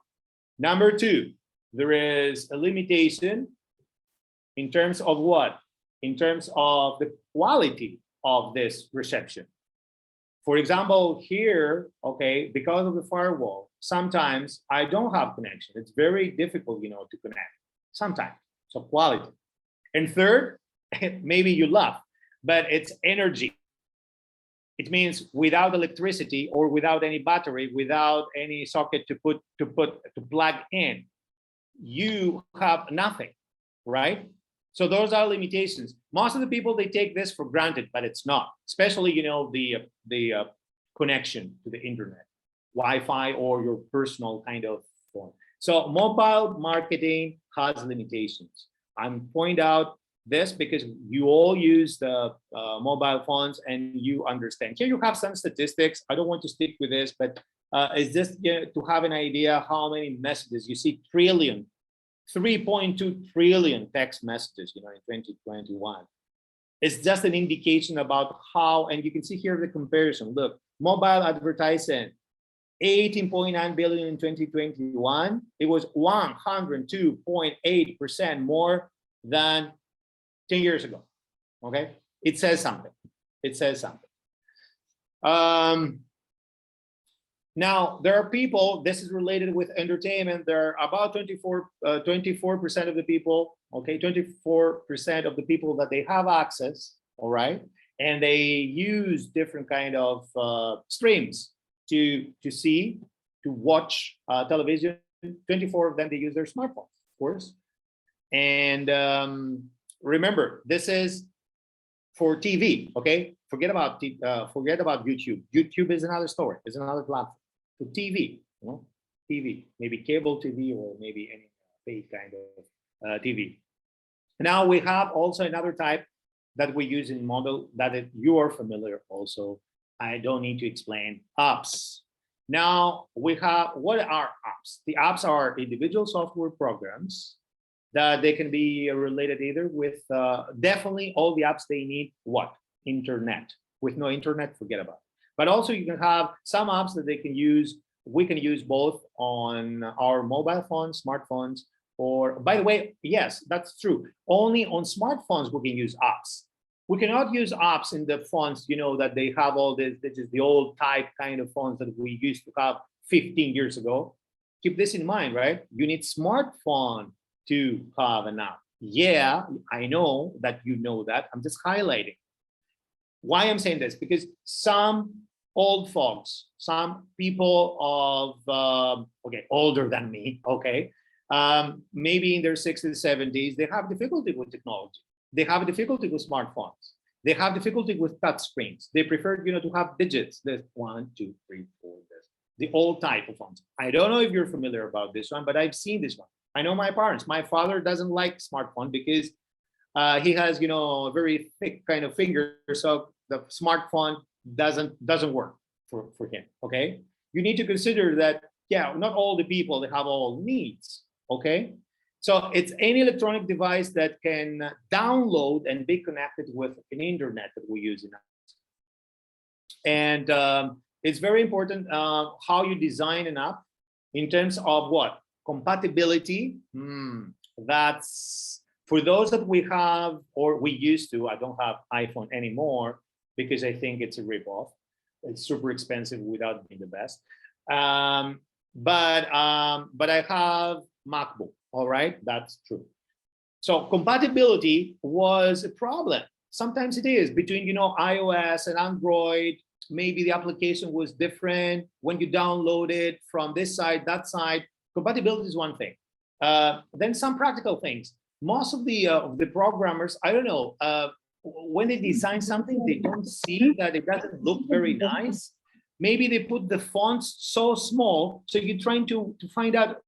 Number two, there is a limitation in terms of what? In terms of the quality of this reception. For example, here, okay, because of the firewall, sometimes I don't have connection. It's very difficult, to connect sometimes. So quality. And third, maybe you laugh, but it's energy. It means without electricity or without any battery, without any socket to plug in, you have nothing, right? So those are limitations. Most of the people, they take this for granted, but it's not. Especially, the connection to the internet, Wi-Fi, or your personal kind of phone. So mobile marketing has limitations. I'm pointing out this because you all use the mobile phones and you understand. Here you have some statistics. I don't want to stick with this, but it's just to have an idea how many messages you see. 3.2 trillion text messages, in 2021. It's just an indication about how, and you can see here the comparison. Look, mobile advertising, 18.9 billion in 2021. It was 102.8% more than 10 years ago. Okay, it says something. It says something. Now, there are people, this is related with entertainment. There are about 24% of the people, okay, 24% of the people that they have access, all right, and they use different kind of streams to watch television. 24 of them, they use their smartphones, of course. And remember, this is for TV, okay? Forget about YouTube. YouTube is another story. It's another platform. For TV, TV, maybe cable TV or maybe any paid kind of TV. Now we have also another type that we use in mobile that you are familiar also. I don't need to explain. Apps. Now we have, what are apps? The apps are individual software programs that they can be related either with, definitely all the apps they need what? Internet. With no internet, forget about it. But also you can have some apps that they can use we can use both on our mobile phones, smartphones, or, by the way, yes, that's true. Only on smartphones we can use apps. We cannot use apps in the phones, you know, that they have all this is the old type kind of phones that we used to have 15 years ago. Keep this in mind, right? You need smartphone to have an app. Yeah, I know that you know that. I'm just highlighting. Why I'm saying this? Because some old folks, some people of, okay, older than me, okay, maybe in their 60s, 70s, they have difficulty with technology. They have difficulty with smartphones. They have difficulty with touch screens. They prefer, you know, to have digits. There's 1, 2, 3, 4. This the old type of phones. I don't know if you're familiar about this one, but I've seen this one. I know my parents. My father doesn't like smartphone because he has, you know, a very thick kind of finger, so the smartphone doesn't work for him. Okay, you need to consider that. Yeah, not all the people they have all needs. Okay, so it's any electronic device that can download and be connected with an internet that we use in apps. And it's very important how you design an app in terms of what? Compatibility. That's for those that we have, or we used to. I don't have iPhone anymore because I think it's a ripoff. It's super expensive without being the best. But I have MacBook. All right, that's true. So compatibility was a problem. Sometimes it is between, you know, iOS and Android. Maybe the application was different when you download it from this side, that side. Compatibility is one thing. Then some practical things. Most of the programmers, I don't know, when they design something, they don't see that it doesn't look very nice. Maybe they put the fonts so small, so you're trying to find out.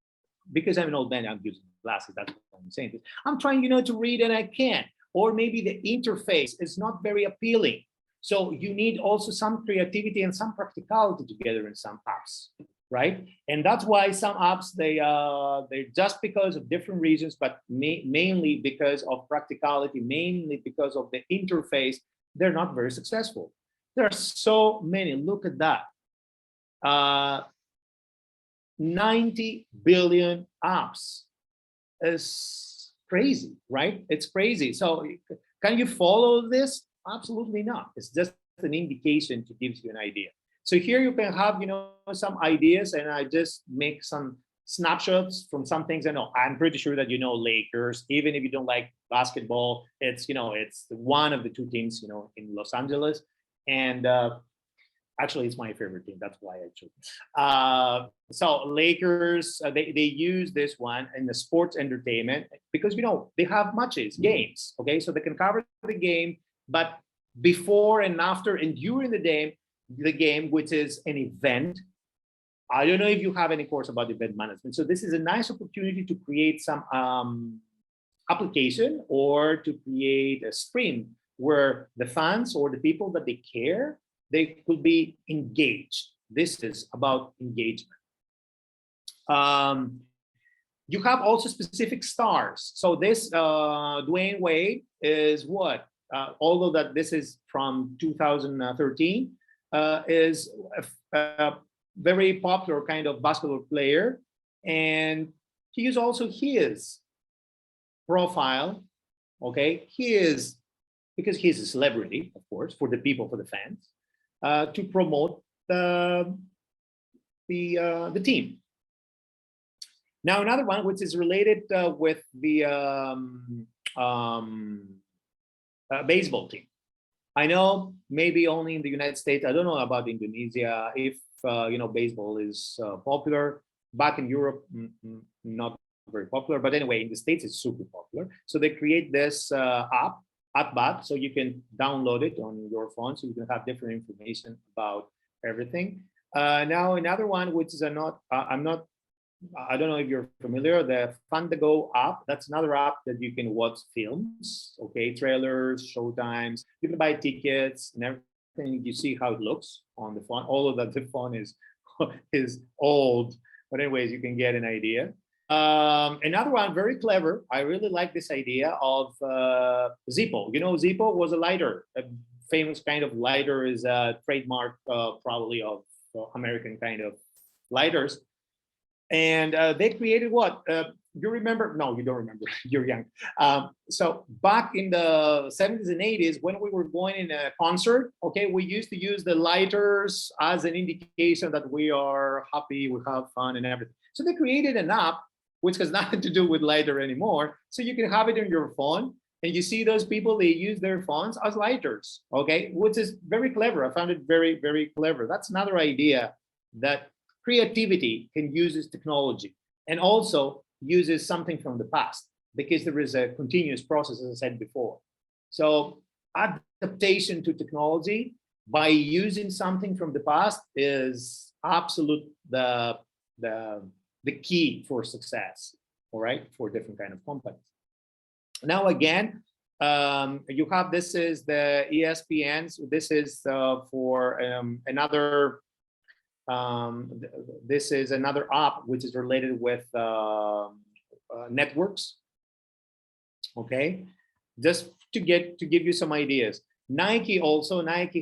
Because I'm an old man, I'm using glasses. That's what I'm saying. I'm trying, you know, to read and I can't. Or maybe the interface is not very appealing. So you need also some creativity and some practicality together in some apps, right? And that's why some apps they're just because of different reasons, but mainly because of practicality, mainly because of the interface, they're not very successful. There are so many. Look at that. 90 billion apps is crazy, right? It's crazy. So can you follow this? Absolutely not. It's just an indication to give you an idea. So here you can have, you know, some ideas, and I just make some snapshots from some things I know. I'm pretty sure that you know Lakers, even if you don't like basketball, it's, you know, it's one of the two teams, you know, in Los Angeles. And actually, it's my favorite team. That's why I chose. So Lakers, they use this one in the sports entertainment because, you know, they have matches, games. Okay, so they can cover the game, but before and after and during the game, which is an event. I don't know if you have any course about event management. So this is a nice opportunity to create some application or to create a stream where the fans or the people that they care, they could be engaged. This is about engagement. You have also specific stars. So this Dwayne Wade is what? Although that this is from 2013, is a very popular kind of basketball player. And he used also his profile, okay? He is, because he's a celebrity, of course, for the people, for the fans, to promote the team. Now, another one which is related with the baseball team. I know maybe only in the United States. I don't know about Indonesia if you know, baseball is popular. Back in Europe, not very popular. But anyway, in the States, it's super popular. So they create this app, At-Bat, so you can download it on your phone, so you can have different information about everything. Now, another one, which is I don't know if you're familiar, the Fandango app. That's another app that you can watch films, okay, trailers, showtimes. You can buy tickets and everything. You see how it looks on the phone. Although that the phone is old, but anyways, you can get an idea. Another one, very clever. I really like this idea of Zippo. You know, Zippo was a lighter. A famous kind of lighter, is a trademark probably of American kind of lighters. And they created what? You remember? No, you don't remember. You're young. So back in the 70s and 80s, when we were going in a concert, okay, we used to use the lighters as an indication that we are happy, we have fun and everything. So they created an app which has nothing to do with lighter anymore. So you can have it on your phone, and you see those people, they use their phones as lighters, okay, which is very clever. I found it very, very clever. That's another idea that creativity can use this technology, and also uses something from the past, because there is a continuous process, as I said before. So adaptation to technology by using something from the past is absolute the key for success, all right, for different kind of companies. Now again, you have, this is the ESPNs. This is for another. This is another app which is related with networks. Okay, just to give you some ideas. Nike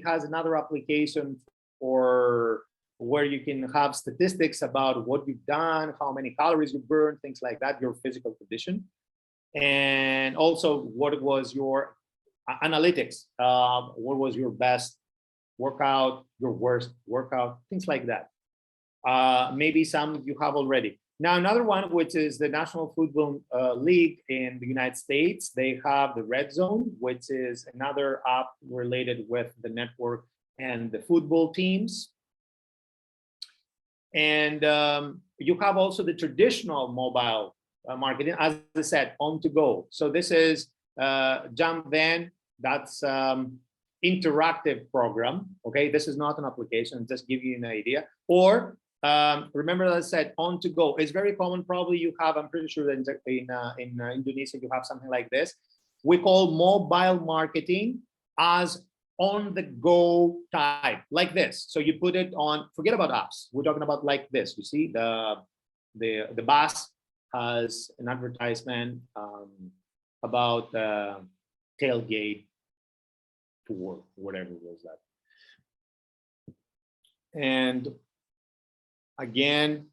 has another application for where you can have statistics about what you've done, how many calories you burned, things like that, your physical condition, and also what was your analytics. What was your best workout, your worst workout, things like that. Maybe some you have already. Now, another one, which is the National Football League in the United States, they have the Red Zone, which is another app related with the network and the football teams. And you have also the traditional mobile marketing, as I said, on to go. So this is Jump Van, that's interactive program. Okay, this is not an application, just give you an idea. Or remember that I said on to go. It's very common. Probably you have, I'm pretty sure that in Indonesia you have something like this. We call mobile marketing as on the go type, like this. So you put it on, forget about apps. We're talking about like this. You see the bus has an advertisement about tailgate tour, whatever was that. And again,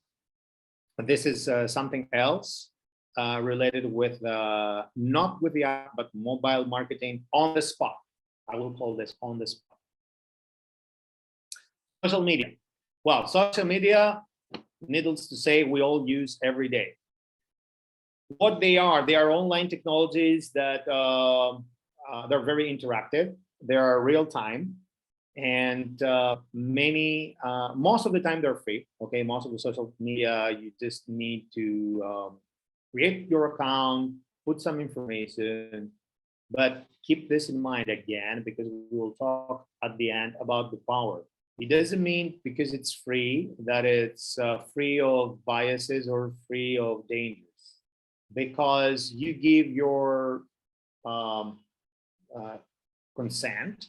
this is something else related with not with the app, but mobile marketing on the spot. I will call this on the spot. Social media. Well, social media, needless to say, we all use every day. What they are online technologies that they're very interactive. They are real time, and most of the time they're free. Okay, most of the social media, you just need to create your account, put some information, but keep this in mind again, because we will talk at the end about the power. It doesn't mean because it's free that it's free of biases or free of dangers, because you give your consent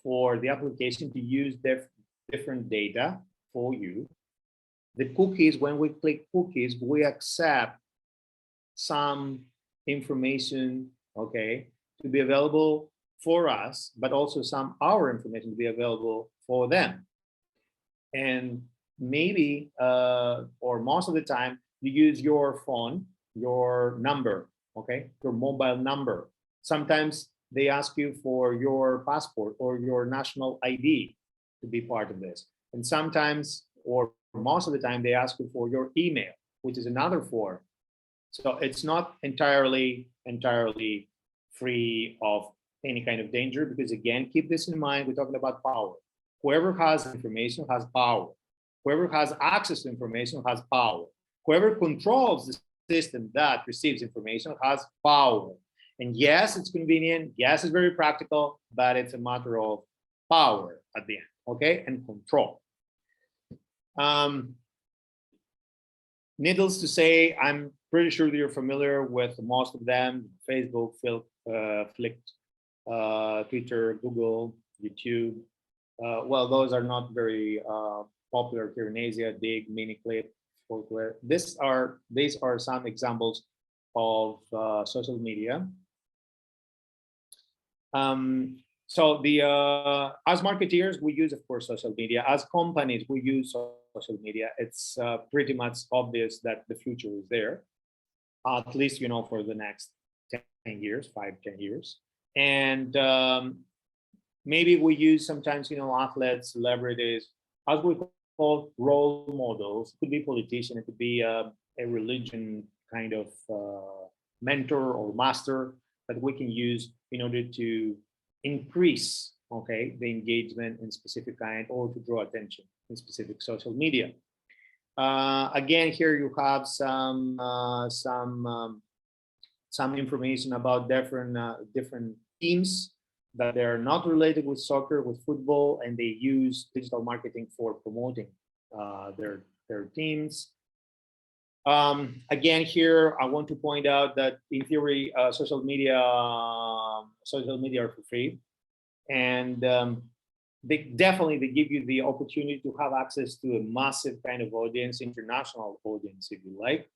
for the application to use different data for you. The cookies, when we click cookies, we accept some information, okay, to be available for us, but also our information to be available for them. And maybe, or most of the time, you use your phone, your number, okay, your mobile number. Sometimes they ask you for your passport or your national ID to be part of this. And sometimes, or most of the time, they ask you for your email, which is another form. So it's not entirely free of any kind of danger, because again, keep this in mind, we're talking about power. Whoever has information has power. Whoever has access to information has power. Whoever controls the system that receives information has power. And yes, it's convenient. Yes, it's very practical, but it's a matter of power at the end, okay, and control. Needless to say, I'm pretty sure that you're familiar with most of them: Facebook, Flick, Twitter, Google, YouTube. Well, those are not very popular here in Asia. Dig, Miniclip, Folklore. These are some examples of social media. So the as marketeers, we use, of course, social media. As companies, we use social media. It's pretty much obvious that the future is there, at least, you know, for the next 10 years, 5-10 years. And maybe we use sometimes, you know, athletes, celebrities, as we call role models. It could be politician, it could be a religion kind of mentor or master that we can use in order to increase, okay, the engagement in specific kind, or to draw attention in specific social media. Again, here you have some information about different teams that they're not related with soccer, with football, and they use digital marketing for promoting their teams. Again, here I want to point out that in theory, social media are for free, and they give you the opportunity to have access to a massive kind of audience, international audience, if you like.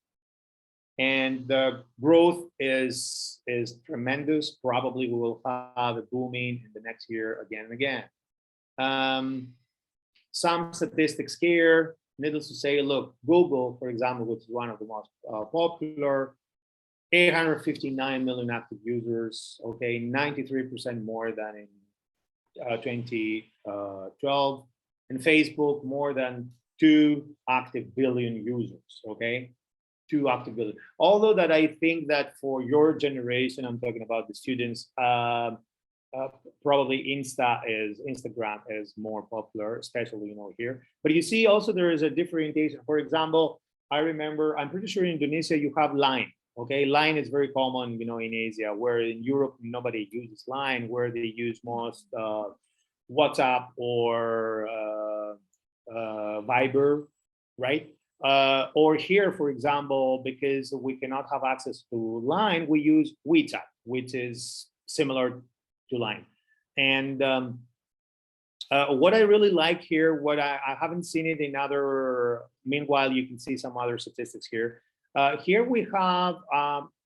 And the growth is tremendous. Probably we will have a booming in the next year again and again. Some statistics here. Needless to say, look, Google, for example, which is one of the most popular, 859 million active users, okay, 93% more than in 2012. And Facebook, more than 2 active billion users, okay? 2 active billion. Although that I think that for your generation, I'm talking about the students, probably Instagram is more popular, especially, you know, here. But you see also there is a differentiation. For example, I remember, I'm pretty sure in Indonesia you have Line. Okay, Line is very common, you know, in Asia, where in Europe nobody uses Line, where they use most WhatsApp or Viber, right? Or here, for example, because we cannot have access to Line, we use WeChat, which is similar to Line. And what I really like here, what I haven't seen it in other, meanwhile, you can see some other statistics here. Here we have,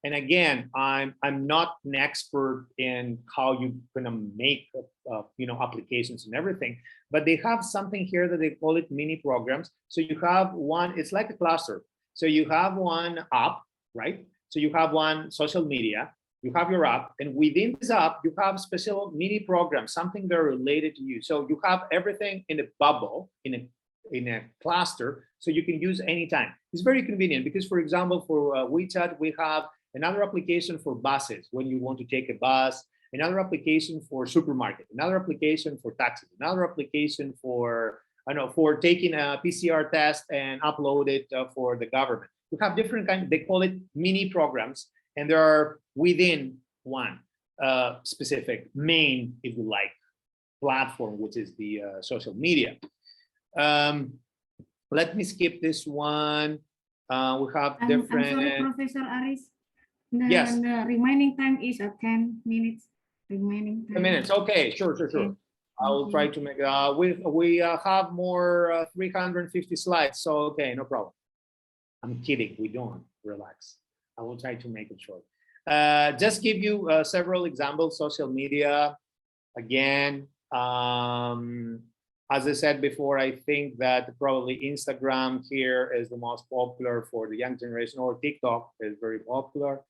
and again, I'm not an expert in how you're gonna make, you know, applications and everything, but they have something here that they call it mini programs. So you have one, it's like a cluster. So you have one app, right? So you have one social media, you have your app, and within this app, you have special mini programs, something that are related to you. So you have everything in a bubble, in a cluster, so you can use anytime. It's very convenient because, for example, for WeChat, we have another application for buses when you want to take a bus, another application for supermarket, another application for taxis, another application for, I don't know, for taking a PCR test and upload it for the government. We have different kinds, they call it mini programs, and there are within one specific main, if you like, platform, which is the social media. Let me skip this one. We have different. I'm sorry, Professor Aris. Yes. The remaining time is 10 minutes. Remaining time. 10 minutes. Okay, sure. Okay. I will try to make. We have more 350 slides, so okay, no problem. I'm kidding. We don't. Relax. I will try to make it short. Just give you several examples. Social media, again. As I said before, I think that probably Instagram here is the most popular for the young generation, or TikTok is very popular.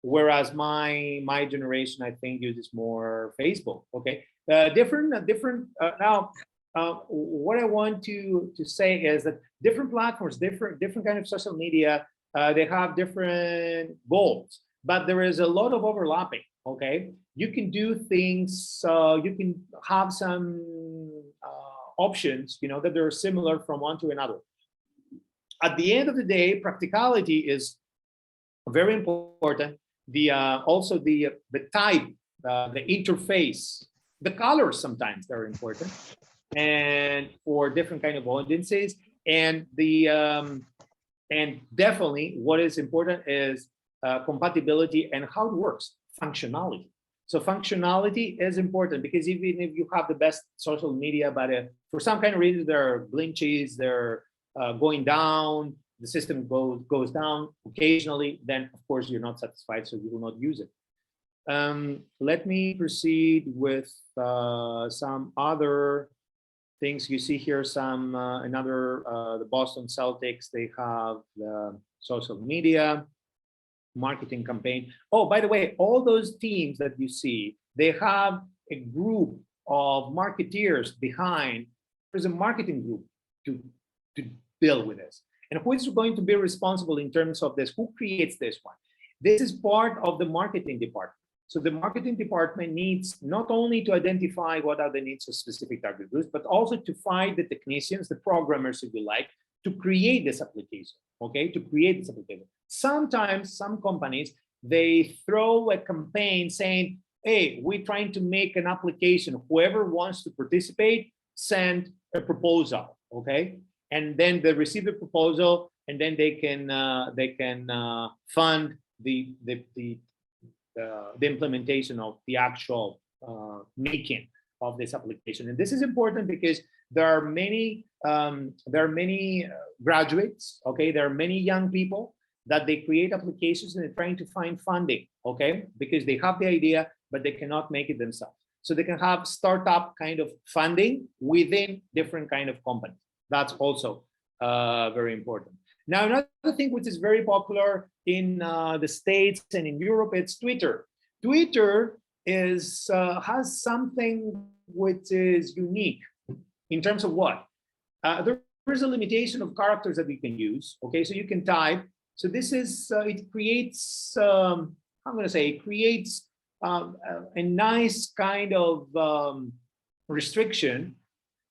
Whereas my generation, I think, uses more Facebook. Okay, different. Now, what I want to say is that different platforms, different kind of social media, they have different goals, but there is a lot of overlapping. Okay, you can do things. You can have some options, you know, that they're similar from one to another. At the end of the day, practicality is very important. The also the type, the interface, the colors sometimes they're important, and for different kind of audiences. And the and definitely what is important is compatibility and how it works, functionality. So functionality is important, because even if you have the best social media, but for some kind of reason there are glitches, they're going down, the system goes down occasionally, then of course you're not satisfied, so you will not use it. Let me proceed with some other things. You see here some the Boston Celtics, they have the social media marketing campaign. Oh, by the way, all those teams that you see, they have a group of marketeers behind. There's a marketing group to deal with this. And who is going to be responsible in terms of this? Who creates this one? This is part of the marketing department. So the marketing department needs not only to identify what are the needs of specific target groups, but also to find the technicians, the programmers, if you like, to create this application, okay? To create this application. Sometimes some companies, they throw a campaign saying, hey, we're trying to make an application. Whoever wants to participate, send a proposal, okay? And then they receive the proposal, and then they can fund the implementation of the actual making of this application. And this is important because there are many graduates, okay? There are many young people that they create applications and they're trying to find funding, okay? Because they have the idea, but they cannot make it themselves. So they can have startup kind of funding within different kind of companies. That's also very important. Now, another thing which is very popular in the States and in Europe, it's Twitter. Twitter is has something which is unique in terms of what? There is a limitation of characters that we can use, okay? So you can type. So this is, it creates, I'm gonna say, it creates a nice kind of restriction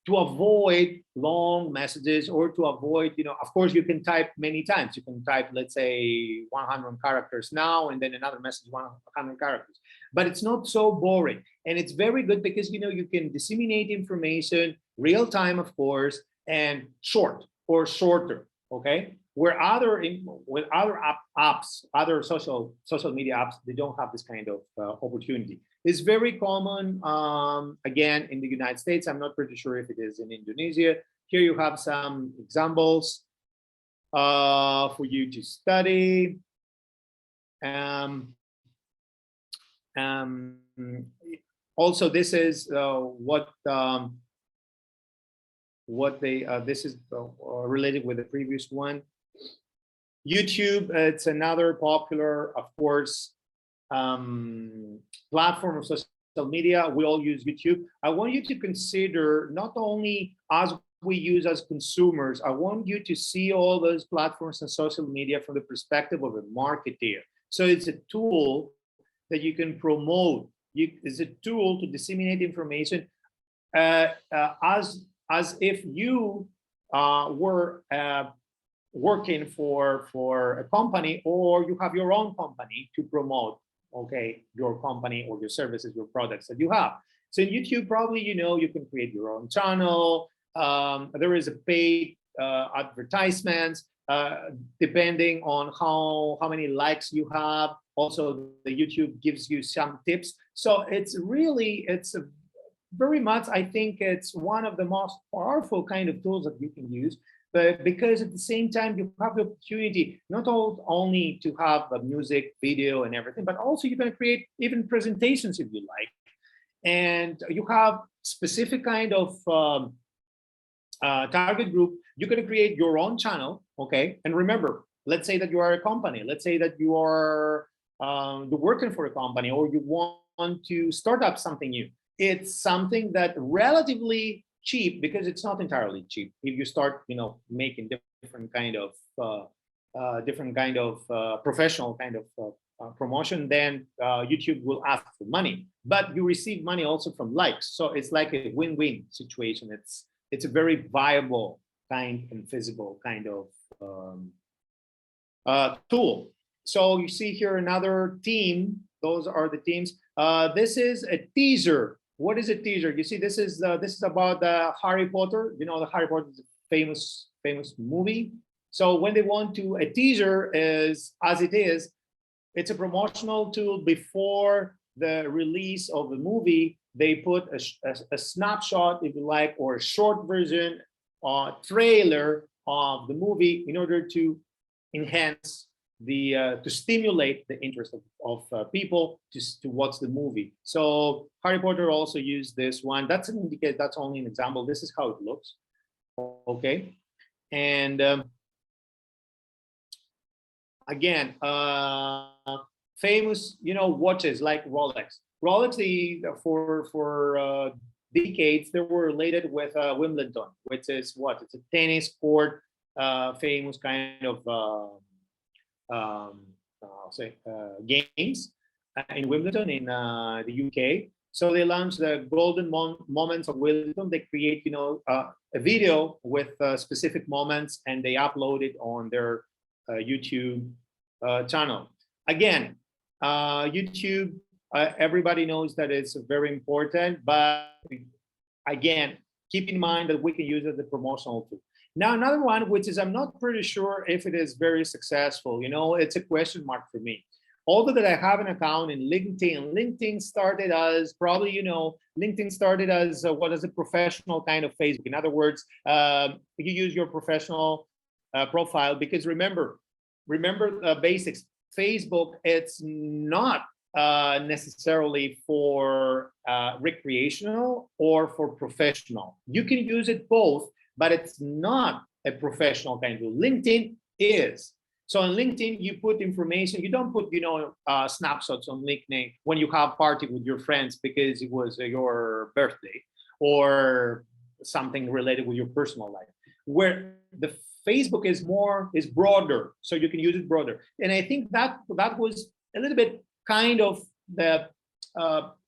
to avoid long messages, or to avoid, of course, you can type many times. You can type, let's say, 100 characters now, and then another message, 100 characters. But it's not so boring. And it's very good because, you can disseminate information, real time, of course, and short or shorter, okay? Where with other apps, other social media apps, they don't have this kind of opportunity. It's very common, again, in the United States. I'm not pretty sure if it is in Indonesia. Here you have some examples for you to study. Also, this is this is related with the previous one. YouTube, it's another popular, of course, platform of social media. We all use YouTube. I want you to consider not only as we use as consumers, I want you to see all those platforms and social media from the perspective of a marketer. So it's a tool that you can promote. It's a tool to disseminate information as if you were working for a company, or you have your own company to promote, okay, your company or your services, your products that you have. So in YouTube, probably, you can create your own channel. There is a paid advertisements, depending on how many likes you have. Also, the YouTube gives you some tips. So it's very much, I think it's one of the most powerful kind of tools that you can use. But because at the same time, you have the opportunity not only to have a music, video, and everything, but also you can create even presentations if you like. And you have specific kind of target group. You're going to create your own channel, okay? And remember, let's say that you are a company. Let's say that you are you're working for a company, or you want to start up something new. It's something that relatively cheap, because it's not entirely cheap. If you start, making different kind of professional kind of promotion, then YouTube will ask for money. But you receive money also from likes, so it's like a win-win situation. It's a very viable kind and feasible kind of tool. So you see here another team. Those are the teams. This is a teaser. What is a teaser? You see, this is about the Harry Potter. The Harry Potter is a famous movie. So when they want to, a teaser is, as it is, it's a promotional tool before the release of the movie. They put a snapshot, if you like, or a short version or trailer of the movie in order to enhance to stimulate the interest of people to watch the movie. So Harry Potter also used this one. That's an indicator. That's only an example. This is how it looks. Okay, and again, famous, watches like Rolex. Rolex, for decades, they were related with Wimbledon, which is what? It's a tennis court, famous kind of games in Wimbledon in the UK. So they launched the golden moments of Wimbledon. They create, a video with specific moments, and they upload it on their YouTube channel. Again, YouTube, everybody knows that it's very important, but again, keep in mind that we can use it as a promotional tool. Now, another one, which is I'm not pretty sure if it is very successful, it's a question mark for me. Although that I have an account in LinkedIn, LinkedIn started as probably, LinkedIn started as what is a professional kind of Facebook. In other words, you use your professional profile, because remember basics. Facebook, it's not necessarily for recreational or for professional. You can use it both, but it's not a professional kind of tool. LinkedIn is. So on LinkedIn, you put information. You don't put, snapshots on LinkedIn when you have party with your friends because it was your birthday or something related with your personal life. Where the Facebook is broader, so you can use it broader. And I think that was a little bit kind of the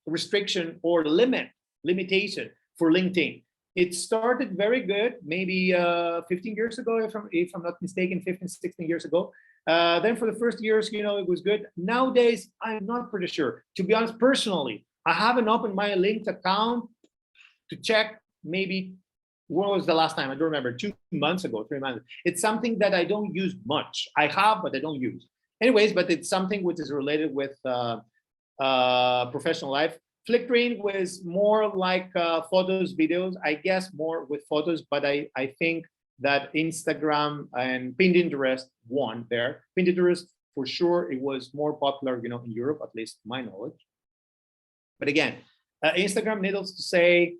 restriction or limitation for LinkedIn. It started very good, maybe 15 years ago, if I'm not mistaken, 15, 16 years ago. Then for the first years, it was good. Nowadays, I'm not pretty sure. To be honest, personally, I haven't opened my linked account to check maybe, when was the last time? I don't remember, 2 months ago, 3 months. It's something that I don't use much. I have, but I don't use. Anyways, but it's something which is related with professional life. Flickering was more like photos, videos, I guess more with photos, but I think that Instagram and Pinterest won there. Pinterest, for sure, it was more popular, in Europe, at least to my knowledge. But again, Instagram, needless to say,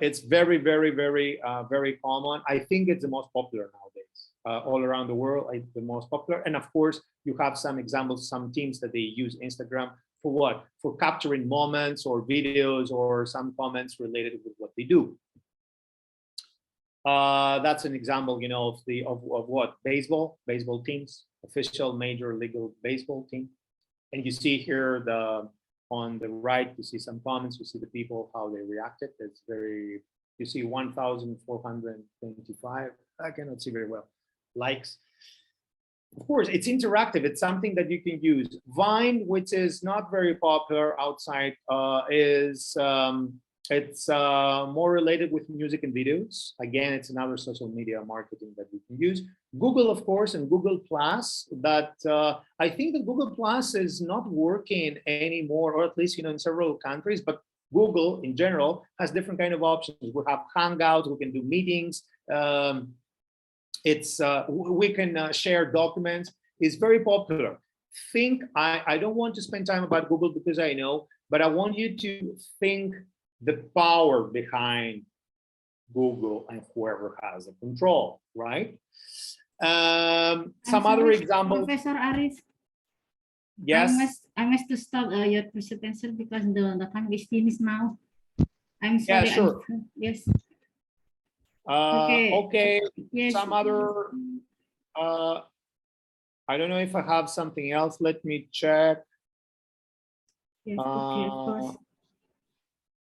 it's very, very, very, very common. I think it's the most popular nowadays, all around the world. It's the most popular, and of course, you have some examples, some teams that they use Instagram for what? For capturing moments or videos or some comments related with what they do. That's an example, of what? Baseball teams, official major legal baseball team. And you see here on the right, you see some comments, you see the people, how they reacted. It's you see 1,425, I cannot see very well, likes. Of course, it's interactive. It's something that you can use. Vine, which is not very popular outside, it's more related with music and videos. Again, it's another social media marketing that we can use. Google, of course, and Google Plus. That I think that Google Plus is not working anymore, or at least in several countries. But Google, in general, has different kind of options. We have Hangouts. We can do meetings. We can share documents. It's very popular. I don't want to spend time about Google because I know, but I want you to think the power behind Google and whoever has the control, right? Some other examples. Professor Aris. Yes. I must to stop your presentation because the time is finished now. I'm sorry. Yeah, sure. Yes. Okay. Yes. Some other, I don't know if I have something else. Let me check. Yes, okay, of course.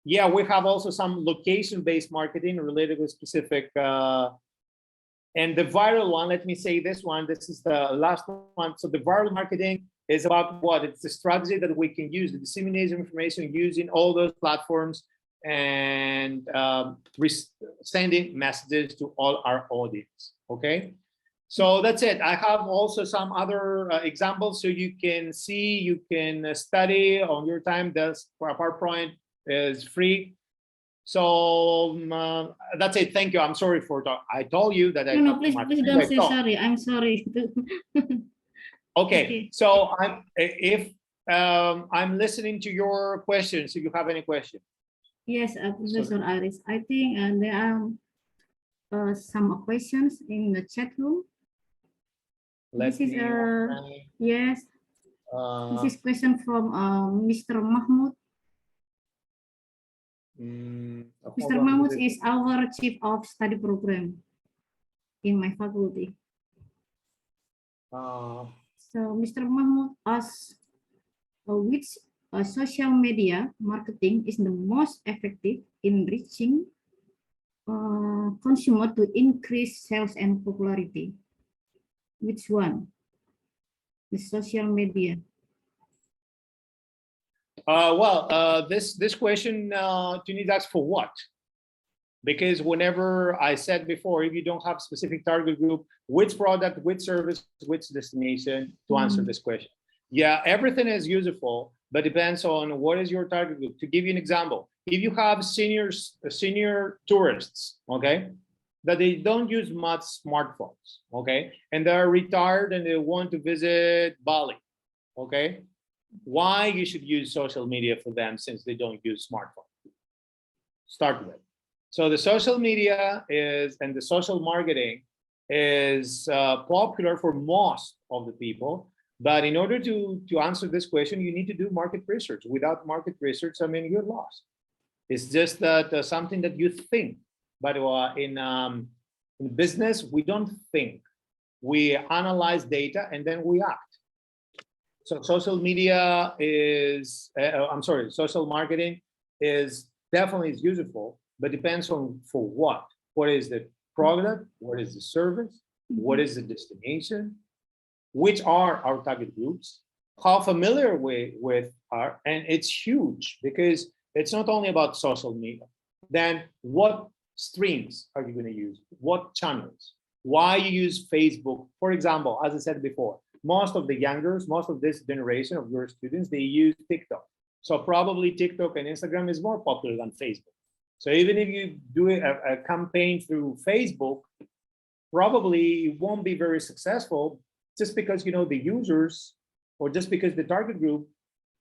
Yeah, we have also some location-based marketing related with specific, and the viral one, let me say this one, this is the last one. So the viral marketing is about what? It's the strategy that we can use, the dissemination of information using all those platforms and sending messages to all our audience, okay? So that's it. I have also some other examples so you can see, you can study on your time. This PowerPoint is free. So that's it. Thank you. I'm sorry for talk. I told you that I No, talked too please, much. please don't say sorry. I'm sorry. Okay. So I'm listening to your questions. If you have any questions. Yes, Professor Aris. I think there are some questions in the chat room. Yes. This is question from Mr. Mahmoud. Mr. Mahmoud is our chief of study program in my faculty. So Mr. Mahmoud asks, which social media marketing is the most effective in reaching consumer to increase sales and popularity? Which one? The social media. This question you need to ask for what? Because whenever I said before, if you don't have specific target group, which product, which service, which destination to answer this question. Yeah, everything is useful, but depends on what is your target group. To give you an example, if you have senior tourists, okay, that they don't use much smartphones, okay, and they're retired and they want to visit Bali, okay, why you should use social media for them since they don't use smartphone? Start with. So the social media and the social marketing is popular for most of the people. But in order to answer this question, you need to do market research. Without market research, I mean, you're lost. It's just that something that you think. But in business, we don't think. We analyze data and then we act. So social media social marketing is definitely useful, but depends on for what. What is the product? What is the service? What is the destination? Which are our target groups? How familiar we are? And it's huge because it's not only about social media. Then what streams are you going to use? What channels? Why you use Facebook? For example, as I said before, most of this generation of your students, they use TikTok. So probably TikTok and Instagram is more popular than Facebook. So even if you do a campaign through Facebook, probably it won't be very successful just because, the users or just because the target group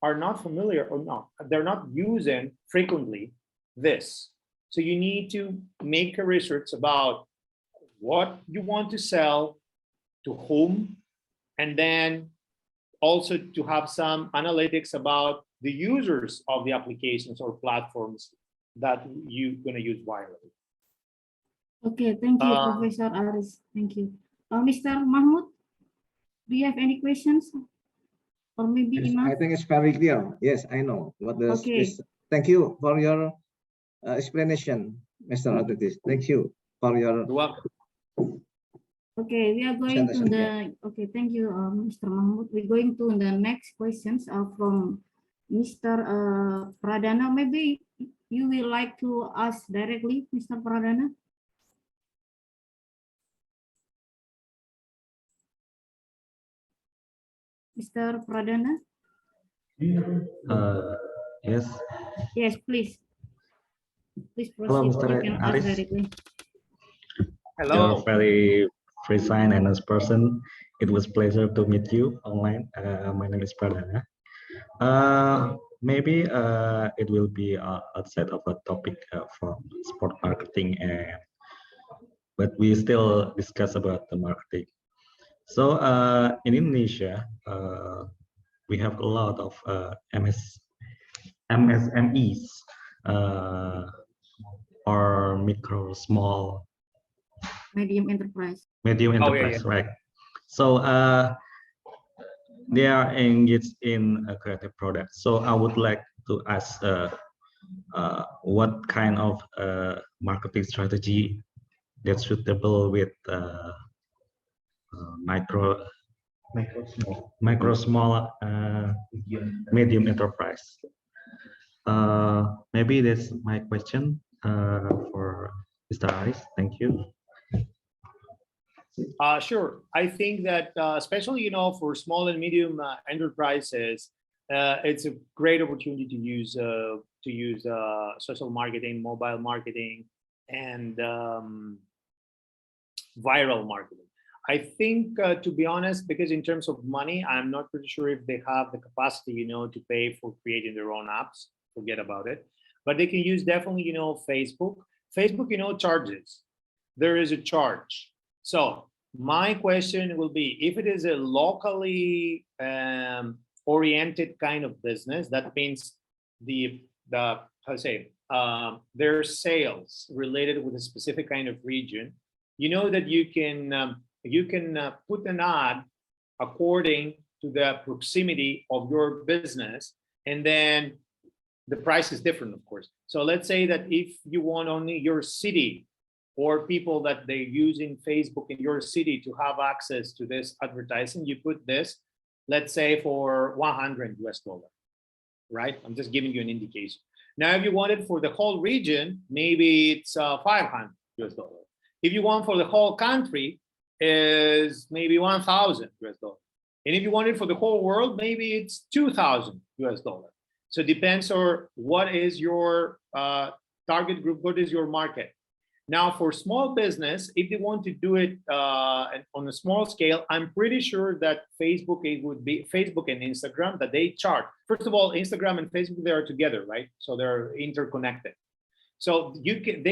are not familiar or not, they're not using frequently this. So you need to make a research about what you want to sell, to whom, and then also to have some analytics about the users of the applications or platforms that you're going to use widely. Okay, thank you, Professor Aris. Thank you. Mr. Mahmoud, do you have any questions? Or maybe yes, enough? I think it's very clear. Yes, I know what this is. Thank you for your explanation, Mr. Aristeidis. Thank you for your. You're welcome. Okay, we are going to the. Okay, thank you, Mr. Mahmoud. We're going to the next questions from Mr. Pradana. Maybe you will like to ask directly, Mr. Pradana. Mr. Pradana? Yes. Yes, please. Please proceed. Hello, Mr. Aris. Hello. You're very fine and nice person. It was pleasure to meet you online. My name is Pradana. Maybe it will be outside of a topic for sport marketing, but we still discuss about the marketing. So in Indonesia, we have a lot of MSMEs or micro, small, medium enterprise. Right? So they are engaged in a creative product. So I would like to ask what kind of marketing strategy that's suitable with micro, small, medium enterprise. Maybe that's my question for Mr. Aris. Thank you. Sure. I think that especially, for small and medium enterprises, it's a great opportunity to use to use social marketing, mobile marketing, and viral marketing. I think, to be honest, because in terms of money, I'm not pretty sure if they have the capacity, to pay for creating their own apps. Forget about it. But they can use definitely, Facebook. Facebook, charges. There is a charge. So my question will be, if it is a locally oriented kind of business, that means their sales related with a specific kind of region, that you can put an ad according to the proximity of your business, and then the price is different, of course. So let's say that if you want only your city or people that they're using Facebook in your city to have access to this advertising, you put this, let's say, for $100 US, right? I'm just giving you an indication. Now, if you want it for the whole region, maybe it's $500 US. If you want for the whole country, is maybe $1,000 US. And if you want it for the whole world, maybe it's $2,000 US. So it depends on what is your target group, what is your market. Now, for small business, if they want to do it on a small scale, I'm pretty sure that Facebook, it would be Facebook and Instagram that they charge. First of all, Instagram and Facebook, they are together, right? So they're interconnected. So you can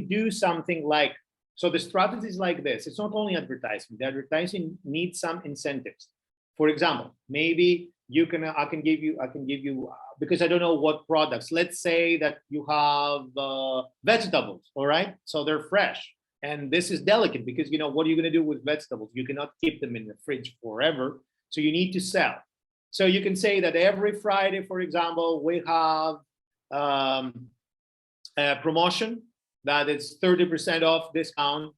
do something like, so the strategy is like this. It's not only advertising. The advertising needs some incentives. For example, maybe I can give you because I don't know what products. Let's say that you have vegetables, all right? So they're fresh, and this is delicate because what are you going to do with vegetables? You cannot keep them in the fridge forever, so you need to sell. So you can say that every Friday, for example, we have a promotion that is 30% off discount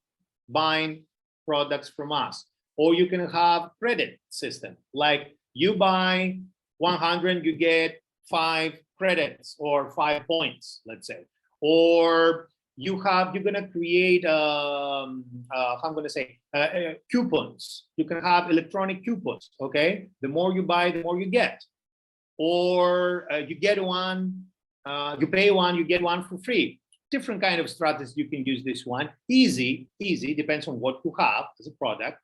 buying products from us. Or you can have credit system, like you buy 100, you get 5 credits or 5 points, let's say. Or you're gonna create coupons. You can have electronic coupons, okay? The more you buy, the more you get. Or you get one, you pay one, you get one for free. Different kind of strategies you can use this one. Easy, depends on what you have as a product.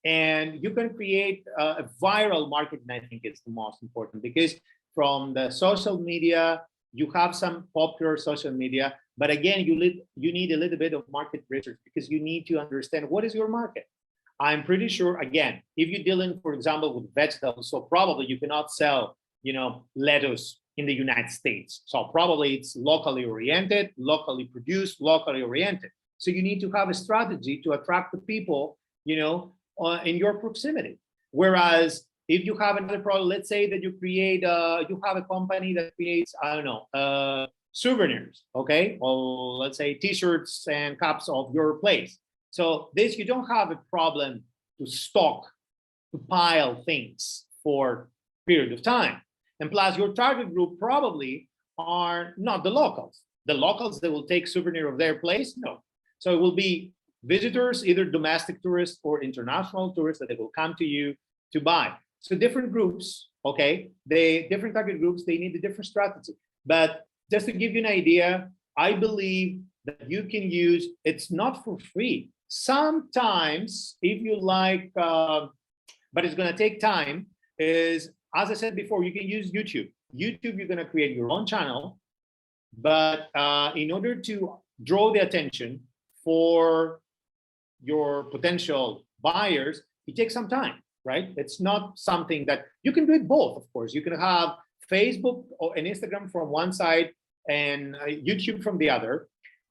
And you can create a viral marketing. I think it's the most important, because from the social media, you have some popular social media, but again, you need a little bit of market research, because you need to understand what is your market. I'm pretty sure, again, if you're dealing, for example, with vegetables, so probably you cannot sell, lettuce in the United States. So probably it's locally oriented, locally produced, locally oriented. So you need to have a strategy to attract the people, in your proximity. Whereas if you have another product, let's say that you have a company that creates, souvenirs, okay? Or let's say t-shirts and cups of your place. So this, you don't have a problem to stock, to pile things for a period of time. And plus, your target group probably are not the locals. The locals, they will take souvenir of their place? No. So it will be visitors, either domestic tourists or international tourists, that they will come to you to buy. So different groups, okay? Different target groups, they need a different strategy. But just to give you an idea, I believe that you can use, it's not for free. Sometimes, if you like, but it's gonna take time, is, as I said before, you can use YouTube. YouTube, you're gonna create your own channel, but in order to draw the attention for your potential buyers, it takes some time, right? It's not something that you can do it both, of course. You can have Facebook and Instagram from one side and YouTube from the other.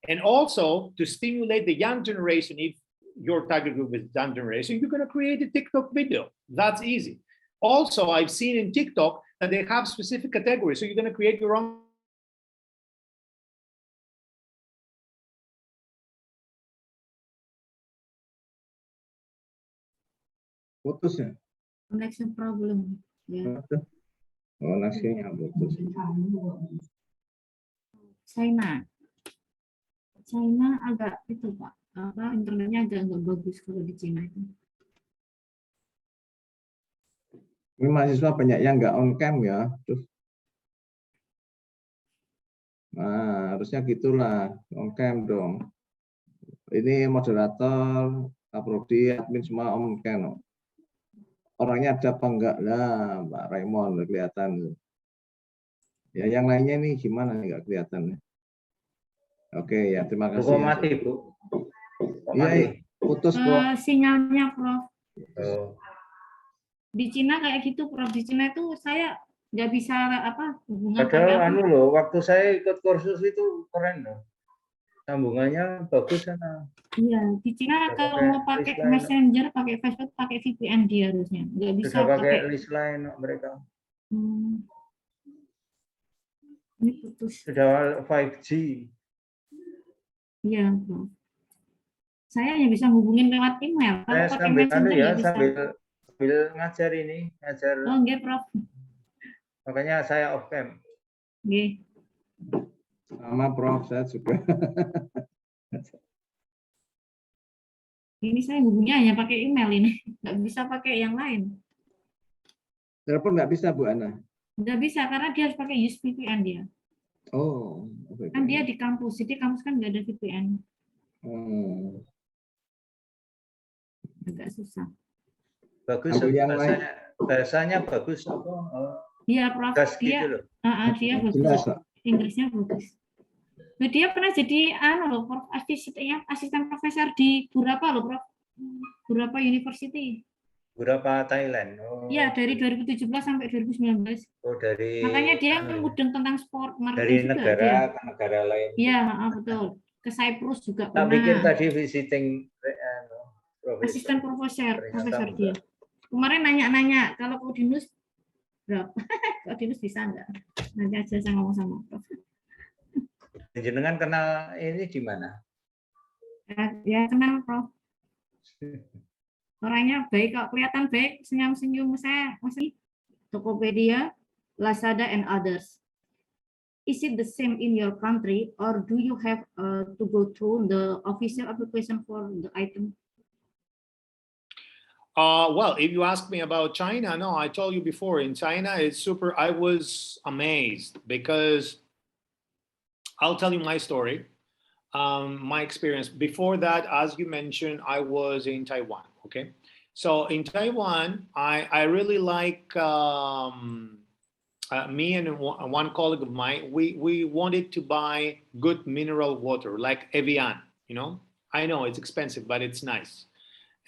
And also, to stimulate the young generation, if your target group is young generation, you're gonna create a TikTok video. That's easy. Also, I've seen in TikTok that they have specific categories. So you're gonna create your own. Putus ya? Connection problem. Ya. Koneksinya putus. China agak itu Pak, internetnya agak nggak bagus kalau di China itu. Ini mahasiswa banyak yang nggak on cam ya, terus Nah, harusnya gitulah, on cam dong. Ini moderator, Prodi, admin semua on cam. Orangnya ada apa enggak lah, Pak Raymond kelihatan. Ya, yang lainnya nih gimana nih, nggak kelihatan. Oke ya, terima kasih. Kok mati, Bu? Iya, putus, Bro. Sinyalnya, Prof. Oh. Di Cina kayak gitu, Prof. Di Cina itu saya nggak bisa hubungan Padahal loh, waktu saya ikut kursus itu keren loh. Sambungannya bagus sana. Iya, di Cina kalau mau pakai Messenger, pakai Facebook, pakai VPN dia harusnya. Nggak bisa Sudah pakai pakai list lain mereka. Ini putus. Sudah 5G. Iya, Prof. Saya hanya bisa hubungin lewat email. Kalau Saya pakai sambil Messenger nggak bisa. sambil ngajar ini, ngajar. Oh, enggak, Prof. Makanya saya off cam. Oke. Sama Prof, saya juga. Ini saya hubungnya hanya pakai email ini, nggak bisa pakai yang lain. Telepon nggak bisa, Bu Ana? Nggak bisa, karena dia harus pakai use VPN dia. Oh, okay. Kan dia di kampus, jadi kampus kan nggak ada VPN. Agak susah. Bagus, bahasanya bagus apa? Iya, Prof. Dia, gitu loh. Dia bagus. Inggrisnya bagus. Nah, dia pernah jadi Prof, asisten profesor di beberapa loh, Prof. Beberapa university. Beberapa Thailand. Iya, dari 2017 sampai 2019. Oh, dari. Makanya dia mudeng tentang sport dari marketing juga. Negara ke negara lain. Iya, betul. Ke Cyprus juga Tak pernah. pikir tadi visiting asisten profesor dia. Kemarin nanya-nanya kalau Kodinus berapa? Kodinus bisa enggak? Nanti aja saya ngomong sama Prof. Jenengan kenal ini di mana? Ya kenal, Prof. Orangnya baik, kok kelihatan baik, senyum-senyum. Saya masih Tokopedia, Lazada, and others. Is it the same in your country, or do you have to go through the official application for the item? Well, if you ask me about China, no, I told you before, in China, it's super. I was amazed because I'll tell you my story, my experience. Before that, as you mentioned, I was in Taiwan, okay? So in Taiwan, I really like, me and one colleague of mine, we wanted to buy good mineral water, like Evian, you know? I know it's expensive, but it's nice.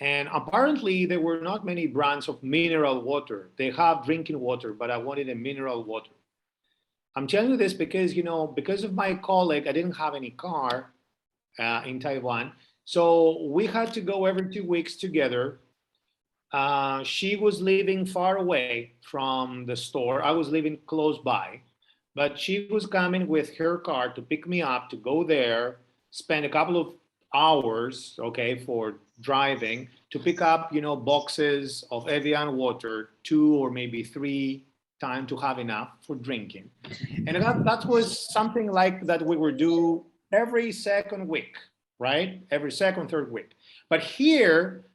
And apparently there were not many brands of mineral water. They have drinking water, but I wanted a mineral water. I'm telling you this because, because of my colleague, I didn't have any car in Taiwan. So we had to go every 2 weeks together. She was living far away from the store. I was living close by, but she was coming with her car to pick me up, to go there, spend a couple of hours, okay, for driving to pick up, boxes of Evian water, 2 or maybe 3 times to have enough for drinking. And that was something like that we would do every second week, right? Every second, third week. But here,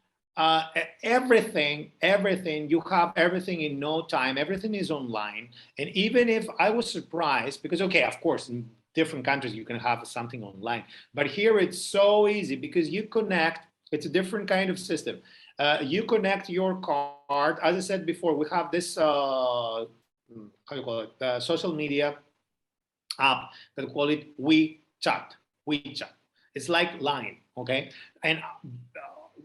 everything, you have everything in no time, everything is online. And even if I was surprised, because, okay, of course, in different countries, you can have something online, but here it's so easy because you connect, it's a different kind of system. You connect your card. As I said before, we have this, how do you call it? Social media app that we call it WeChat. It's like Line, okay? And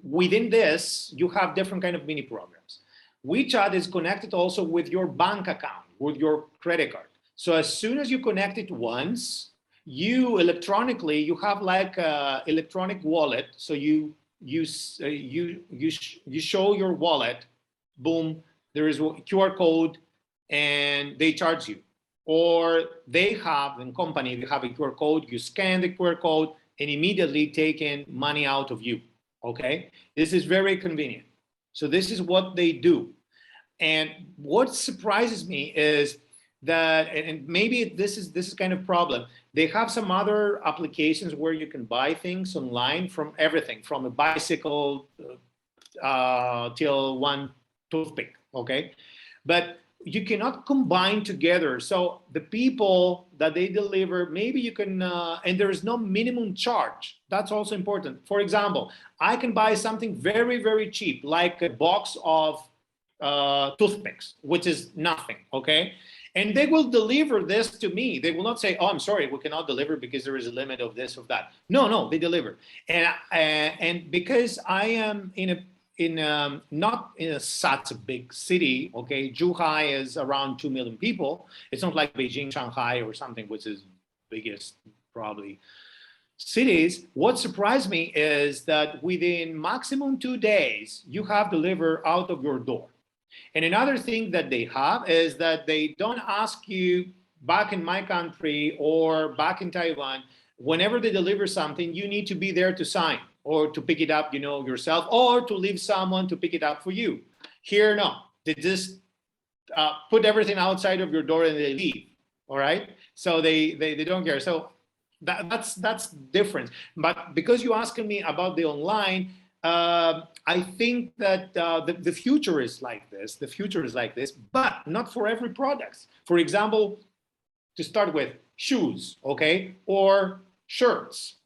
within this, you have different kind of mini programs. WeChat is connected also with your bank account, with your credit card. So as soon as you connect it once, you electronically, you have like an electronic wallet. So you show your wallet, boom, there is a QR code and they charge you. Or they have, in company, they have a QR code, you scan the QR code and immediately taking money out of you, okay? This is very convenient. So this is what they do. And what surprises me is that, and maybe this is kind of problem, they have some other applications where you can buy things online from everything, from a bicycle till one toothpick, okay? But you cannot combine together. So the people that they deliver, maybe you can, and there is no minimum charge. That's also important. For example, I can buy something very, very cheap, like a box of toothpicks, which is nothing, okay? And they will deliver this to me. They will not say, oh, I'm sorry, we cannot deliver because there is a limit of this or that. No, they deliver. And because I am not in such a big city, okay? Zhuhai is around 2 million people. It's not like Beijing, Shanghai, or something, which is biggest probably cities. What surprised me is that within maximum 2 days, you have delivered out of your door. And another thing that they have is that they don't ask you back in my country or back in Taiwan, whenever they deliver something, you need to be there to sign or to pick it up, yourself, or to leave someone to pick it up for you. Here, no, they just put everything outside of your door and they leave. All right, so they don't care. So that's different. But because you're asking me about the online, I think that the future is like this. The future is like this, but not for every product. For example, to start with, shoes, okay, or shirts.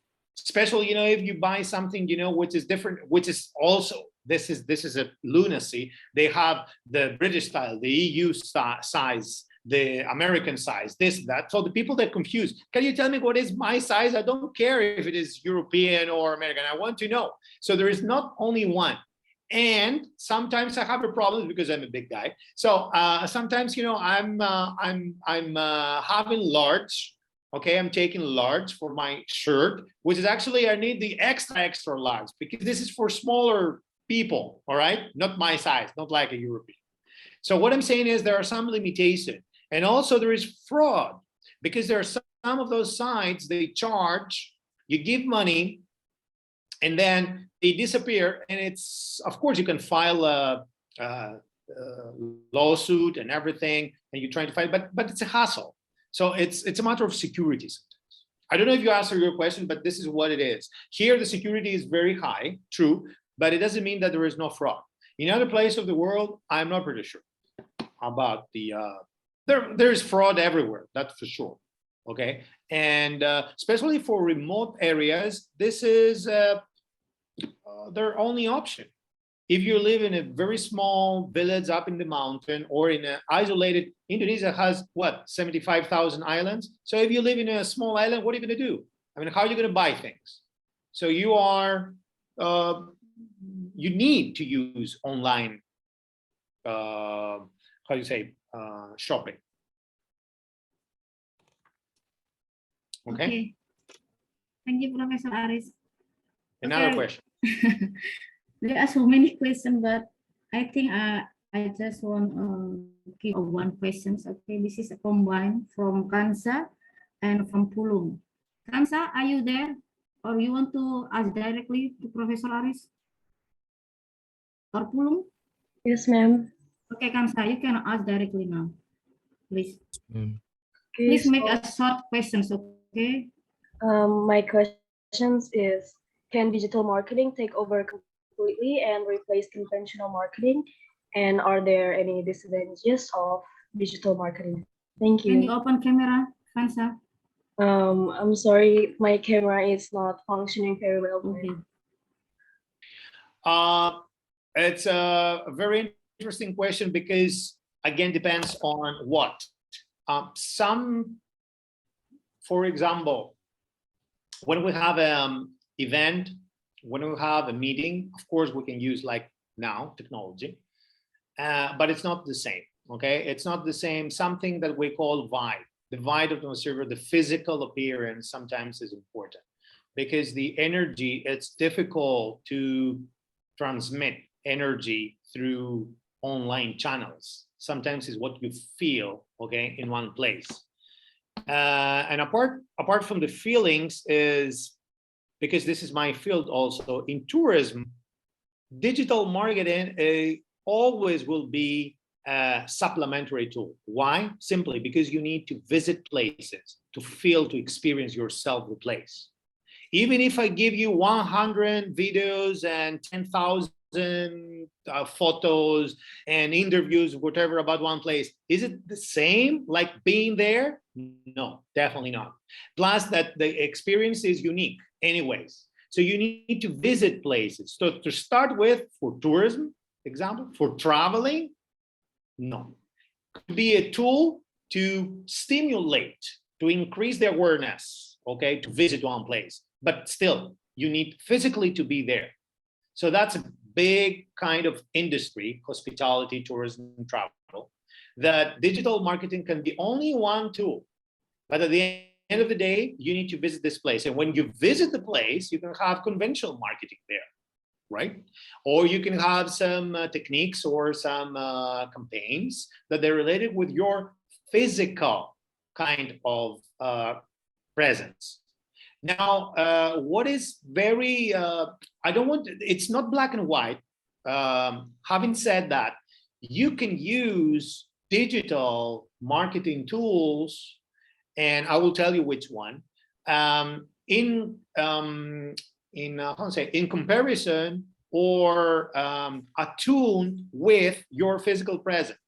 Especially, if you buy something, which is different, which is also this is a lunacy. They have the British style, the EU size, the American size, this, that. So the people that confused, can you tell me what is my size? I don't care if it is European or American. I want to know. So there is not only one. And sometimes I have a problem because I'm a big guy. So sometimes, I'm having large. Okay, I'm taking large for my shirt, which is actually I need the extra large because this is for smaller people. All right, not my size, not like a European. So what I'm saying is there are some limitations. And also there is fraud because there are some of those sites they charge, you give money, and then they disappear. And it's, of course, you can file a lawsuit and everything, and you're trying to fight, but it's a hassle. So it's a matter of security sometimes. I don't know if you answered your question, but this is what it is. Here, the security is very high, true, but it doesn't mean that there is no fraud. In other places of the world, I'm not pretty sure about the there's fraud everywhere, that's for sure. Okay, and especially for remote areas, this is their only option. If you live in a very small village up in the mountain or in an isolated, Indonesia has what, 75,000 islands. So if you live in a small island, what are you going to do? I mean, how are you going to buy things? So you are you need to use online how do you say shopping. Okay. Thank you, Professor Aris. Another question. There are so many questions, but I think I just want to give one question. Okay, this is a combine from Kansa and from Pulung. Kansa, are you there? Or you want to ask directly to Professor Aris? Or Pulung? Yes, ma'am. Okay, Kansa, you can ask directly now, please. Okay, Please make a short questions, okay? My questions is, can digital marketing take over completely and replace conventional marketing? And are there any disadvantages of digital marketing? Thank you. Can you open camera, Kansa? I'm sorry, my camera is not functioning very well. Okay. It's a very interesting question because, again, depends on what. For example, when we have an event, when we have a meeting, of course, we can use like now technology, but it's not the same. Okay, it's not the same. Something that we call vibe. The vibe of the server, the physical appearance sometimes is important because the energy, it's difficult to transmit energy through online channels. Sometimes is what you feel, okay, in one place. And apart from the feelings is, because this is my field also, in tourism, digital marketing always will be a supplementary tool. Why? Simply because you need to visit places, to feel, to experience yourself the place. Even if I give you 100 videos and 10,000 photos and interviews, whatever, about one place. Is it the same like being there? No, definitely not. Plus that the experience is unique anyways. So you need to visit places. So to start with, for tourism, example, for traveling, no. Could be a tool to stimulate, to increase the awareness, okay, to visit one place. But still, you need physically to be there. So that's a big kind of industry, hospitality, tourism, travel, that digital marketing can be only one tool. But at the end of the day, you need to visit this place. And when you visit the place, you can have conventional marketing there, right? Or you can have some techniques or some campaigns that they're related with your physical kind of presence. Now, what is very, it's not black and white. Having said that, you can use digital marketing tools, and I will tell you which one, in comparison or attuned with your physical presence.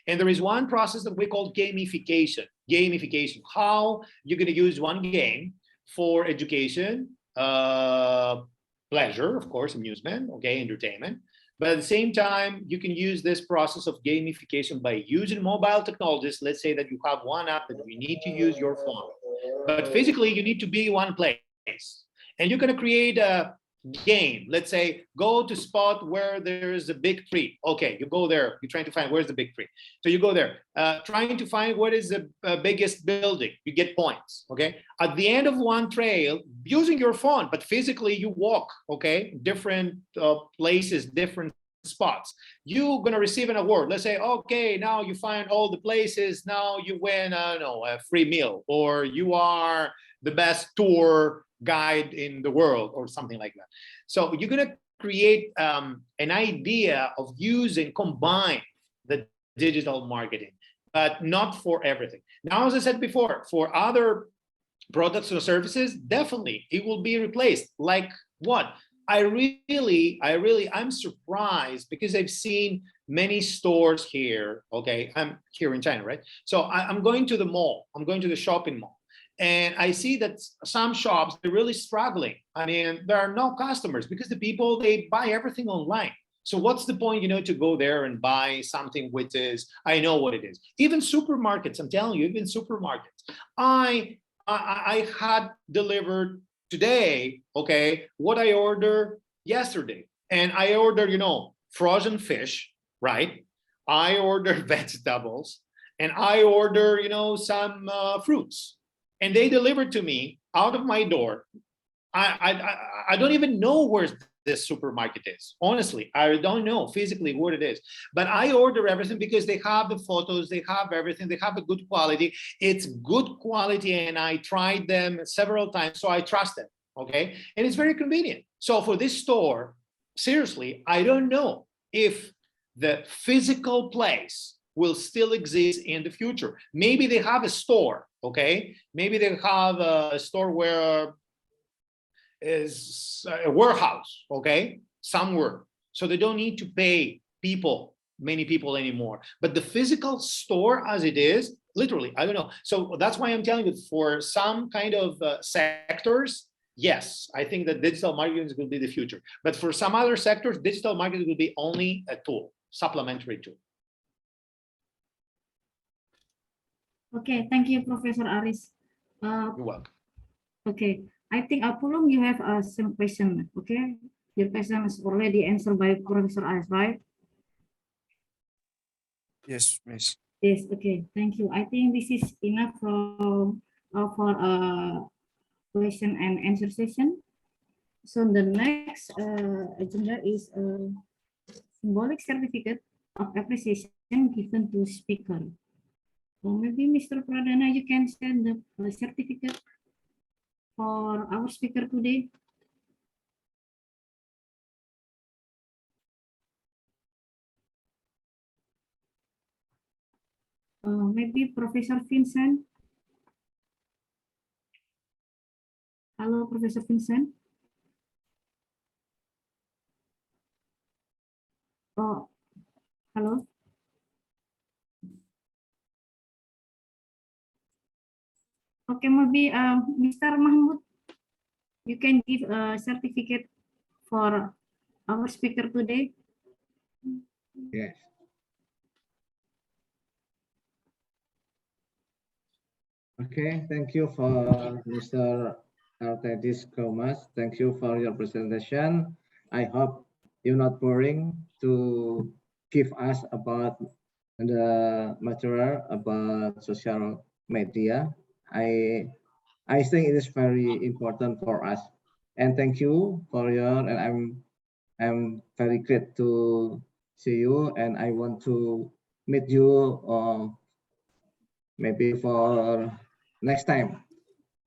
And there is one process that we call gamification. Gamification, how you're going to use one game for education, pleasure, of course, amusement, okay, entertainment. But at the same time, you can use this process of gamification by using mobile technologies. Let's say that you have one app that you need to use your phone, but physically you need to be in one place. And you're going to create a game. Let's say, go to spot where there's a big tree. Okay, you go there. You're trying to find where's the big tree. So you go there, trying to find what is the biggest building. You get points. Okay. At the end of one trail, using your phone, but physically you walk. Okay, different places, different spots. You're gonna receive an award. Let's say, okay, now you find all the places. Now you win, I don't know, a free meal, or you are the best tour guide in the world, or something like that. So you're going to create an idea of combine the digital marketing, but not for everything. Now, as I said before, for other products or services, definitely it will be replaced. Like what? I'm surprised because I've seen many stores here. Okay, I'm here in China, right? So I'm going to the mall. I'm going to the shopping mall. And I see that some shops, they're really struggling. I mean, there are no customers because the people, they buy everything online. So what's the point, to go there and buy something which is, I know what it is. Even supermarkets, I'm telling you, even supermarkets. I had delivered today, okay, what I ordered yesterday. And I ordered, frozen fish, right? I ordered vegetables, and I ordered, some fruits. And they delivered to me out of my door. I don't even know where this supermarket is. Honestly, I don't know physically what it is. But I order everything because they have the photos, they have everything, they have a good quality. It's good quality, and I tried them several times, so I trust them, okay? And it's very convenient. So for this store, seriously, I don't know if the physical place will still exist in the future. Maybe they have a store, okay? Maybe they have a store where is a warehouse, okay? Somewhere. So they don't need to pay many people anymore. But the physical store as it is, literally, I don't know. So that's why I'm telling you, for some kind of sectors, yes, I think that digital marketing will be the future. But for some other sectors, digital marketing will be only a tool, supplementary tool. Okay, thank you, Professor Aris. You're welcome. Okay, I think Apulum, you have some question. Okay, your question is already answered by Professor Aris, right? Yes, Miss. Yes. Okay, thank you. I think this is enough for question and answer session. So the next agenda is a symbolic certificate of appreciation given to speaker. Or maybe Mr. Pradana, you can send the certificate for our speaker today. Maybe Professor Vincent. Hello, Professor Vincent. Oh, hello. Okay, maybe Mr. Mahmud, you can give a certificate for our speaker today. Yes. Okay, thank you for Mr. Aristeidis Gkoumas. Thank you for your presentation. I hope you're not boring to give us about the material about social media. I think it is very important for us. And thank you for your, and I'm very glad to see you, and I want to meet you maybe for next time.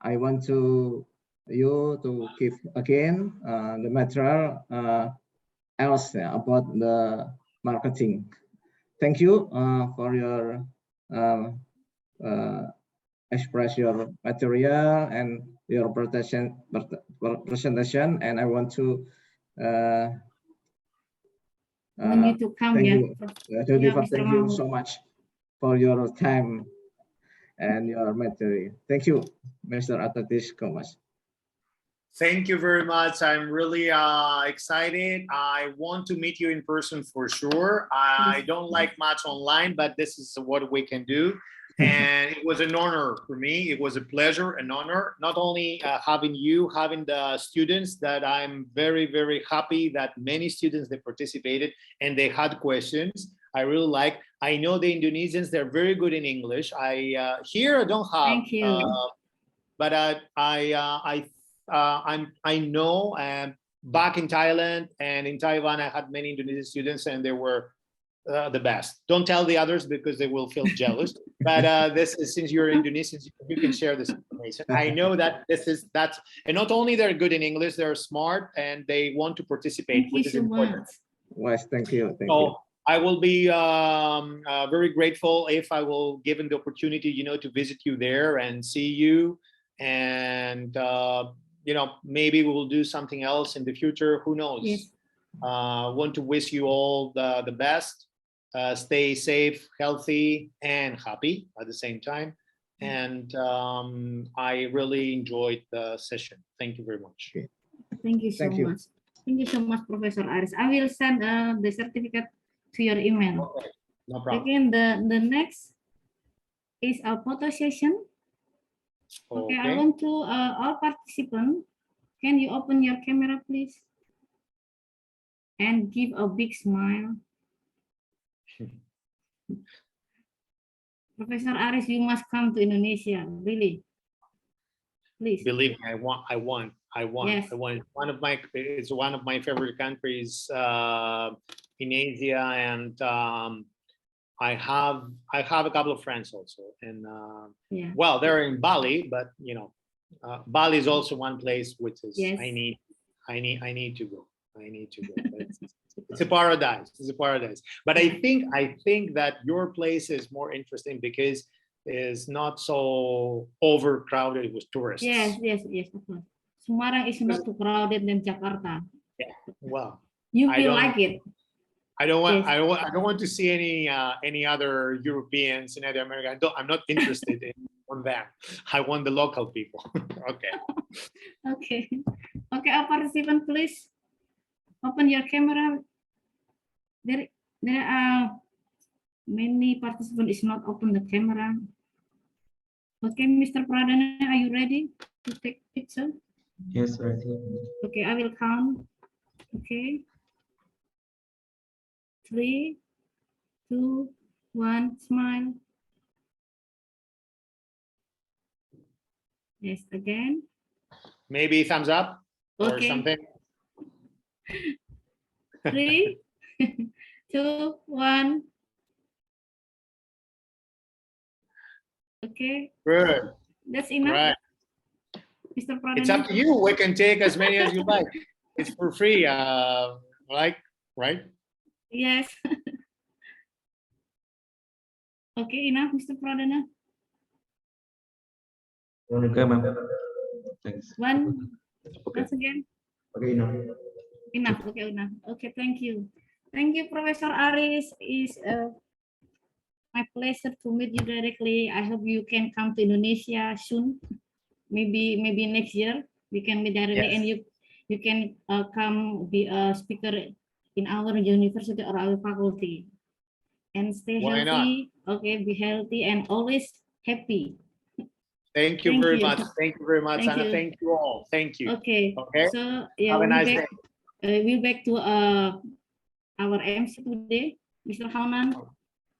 I want to you to give again the material else about the marketing. Thank you for your express your material and your presentation, and I want to Want you to come, thank yeah. you. Mr. Thank you Mahmud. so much for your time and your material. Thank you, Mr. Aristeidis Gkoumas. Thank you very much. I'm really excited. I want to meet you in person for sure. I don't like much online, but this is what we can do. And it was an honor for me. It was a pleasure, an honor, not only having you, having the students that I'm very, very happy that many students, they participated and they had questions. I really like, I know the Indonesians, they're very good in English. Here I don't have, Thank you. but I know back in Thailand and in Taiwan, I had many Indonesian students and they were the best. Don't tell the others because they will feel jealous. But this is, since you're Indonesian, you can share this information. I know that that's, and not only they're good in English, they're smart and they want to participate, Thank which you is so important. much. Yes, thank you. Thank So you. I will be very grateful if I will given the opportunity, you know, to visit you there and see you, and you know, maybe we will do something else in the future. Who knows? Yes. Want to wish you all the best. Stay safe, healthy, and happy at the same time. And I really enjoyed the session. Thank you very much. Thank you so Thank you. much. Thank you so much, Professor Aris. I will send the certificate to your email. Okay, no problem. Again, the next is a photo session. Okay, I want to all participants. Can you open your camera, please? And give a big smile. Professor Aris, you must come to Indonesia, really. Please. Believe me, I want. Yes. It's one of my favorite countries in Asia, and I have a couple of friends also, and Yeah. well, they're in Bali, but you know, Bali is also one place which is Yes. I need to go. I need to go. It's a paradise. It's a paradise. But I think that your place is more interesting because it's not so overcrowded with tourists. Yes. Of course. Semarang is not too crowded than Jakarta. Yeah. Well, You I will don't- like it. I don't want. Yes. I don't want to see any other Europeans in other America. I'm not interested on that. I want the local people. Okay. Okay. Okay, our participant, please open your camera. There are many participants is not open the camera. Okay, Mr. Pradana, are you ready to take picture? Yes, right. Okay, I will count. Okay. 3, 2, 1, smile. Yes, again. Maybe thumbs up or Okay. something. 3, 2, 1. Okay, Good. that's enough, Right. Mr. Pradana. It's up to you. We can take as many as you like. It's for free. Like, right? Yes. Okay, enough, Mr. Pradana. Okay, ma'am. Thanks. One. Okay. Once again. Okay, enough. Enough. Okay, enough. Okay, thank you. Thank you, Professor Aris. It's my pleasure to meet you directly. I hope you can come to Indonesia soon. Maybe next year we can meet directly, and you can come be a speaker in our university or our faculty. And stay Why not? healthy. Okay, be healthy and always happy. Thank you Thank very you. much. Thank you very much, Thank Anna. you. Thank you all. Thank you. Okay. Okay. So yeah, Have a nice day. we back to our MC today, Mr. Haunan.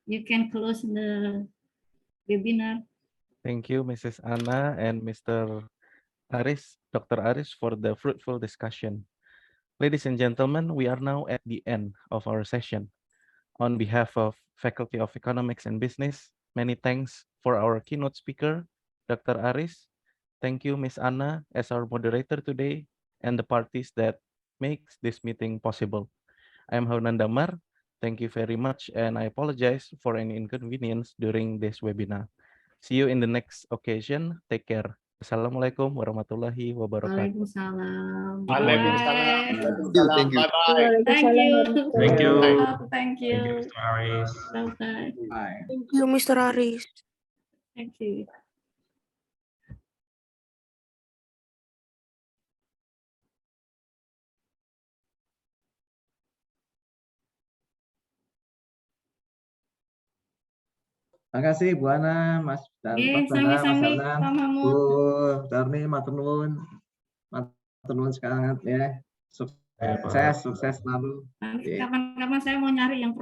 You can close the webinar. Thank you, Mrs. Anna and Mr. Aris, Dr. Aris, for the fruitful discussion. Ladies and gentlemen, we are now at the end of our session. On behalf of Faculty of Economics and Business, many thanks for our keynote speaker, Dr. Aris. Thank you, Ms. Anna, as our moderator today, and the parties that makes this meeting possible. I'm Haunan Damar. Thank you very much, and I apologize for any inconvenience during this webinar. See you in the next occasion. Take care. Assalamualaikum warahmatullahi wabarakatuh. Waalaikumsalam. Waalaikumsalam. Bye. Waalaikumsalam. Bye-bye. Thank you. Thank you. Thank Thank you, you. Mr. Aris. Bye-bye. Bye. Thank you, Mr. Aris. Thank you. Makasih Bu Ana, Mas dan Pak Banda, Mas Sami-sami, Hernan, Pak Bu Mahmud. Darni, matur nuwun sekali ya. Ya, Pak. Sukses selalu. Nanti Oke. kapan-kapan saya mau nyari yang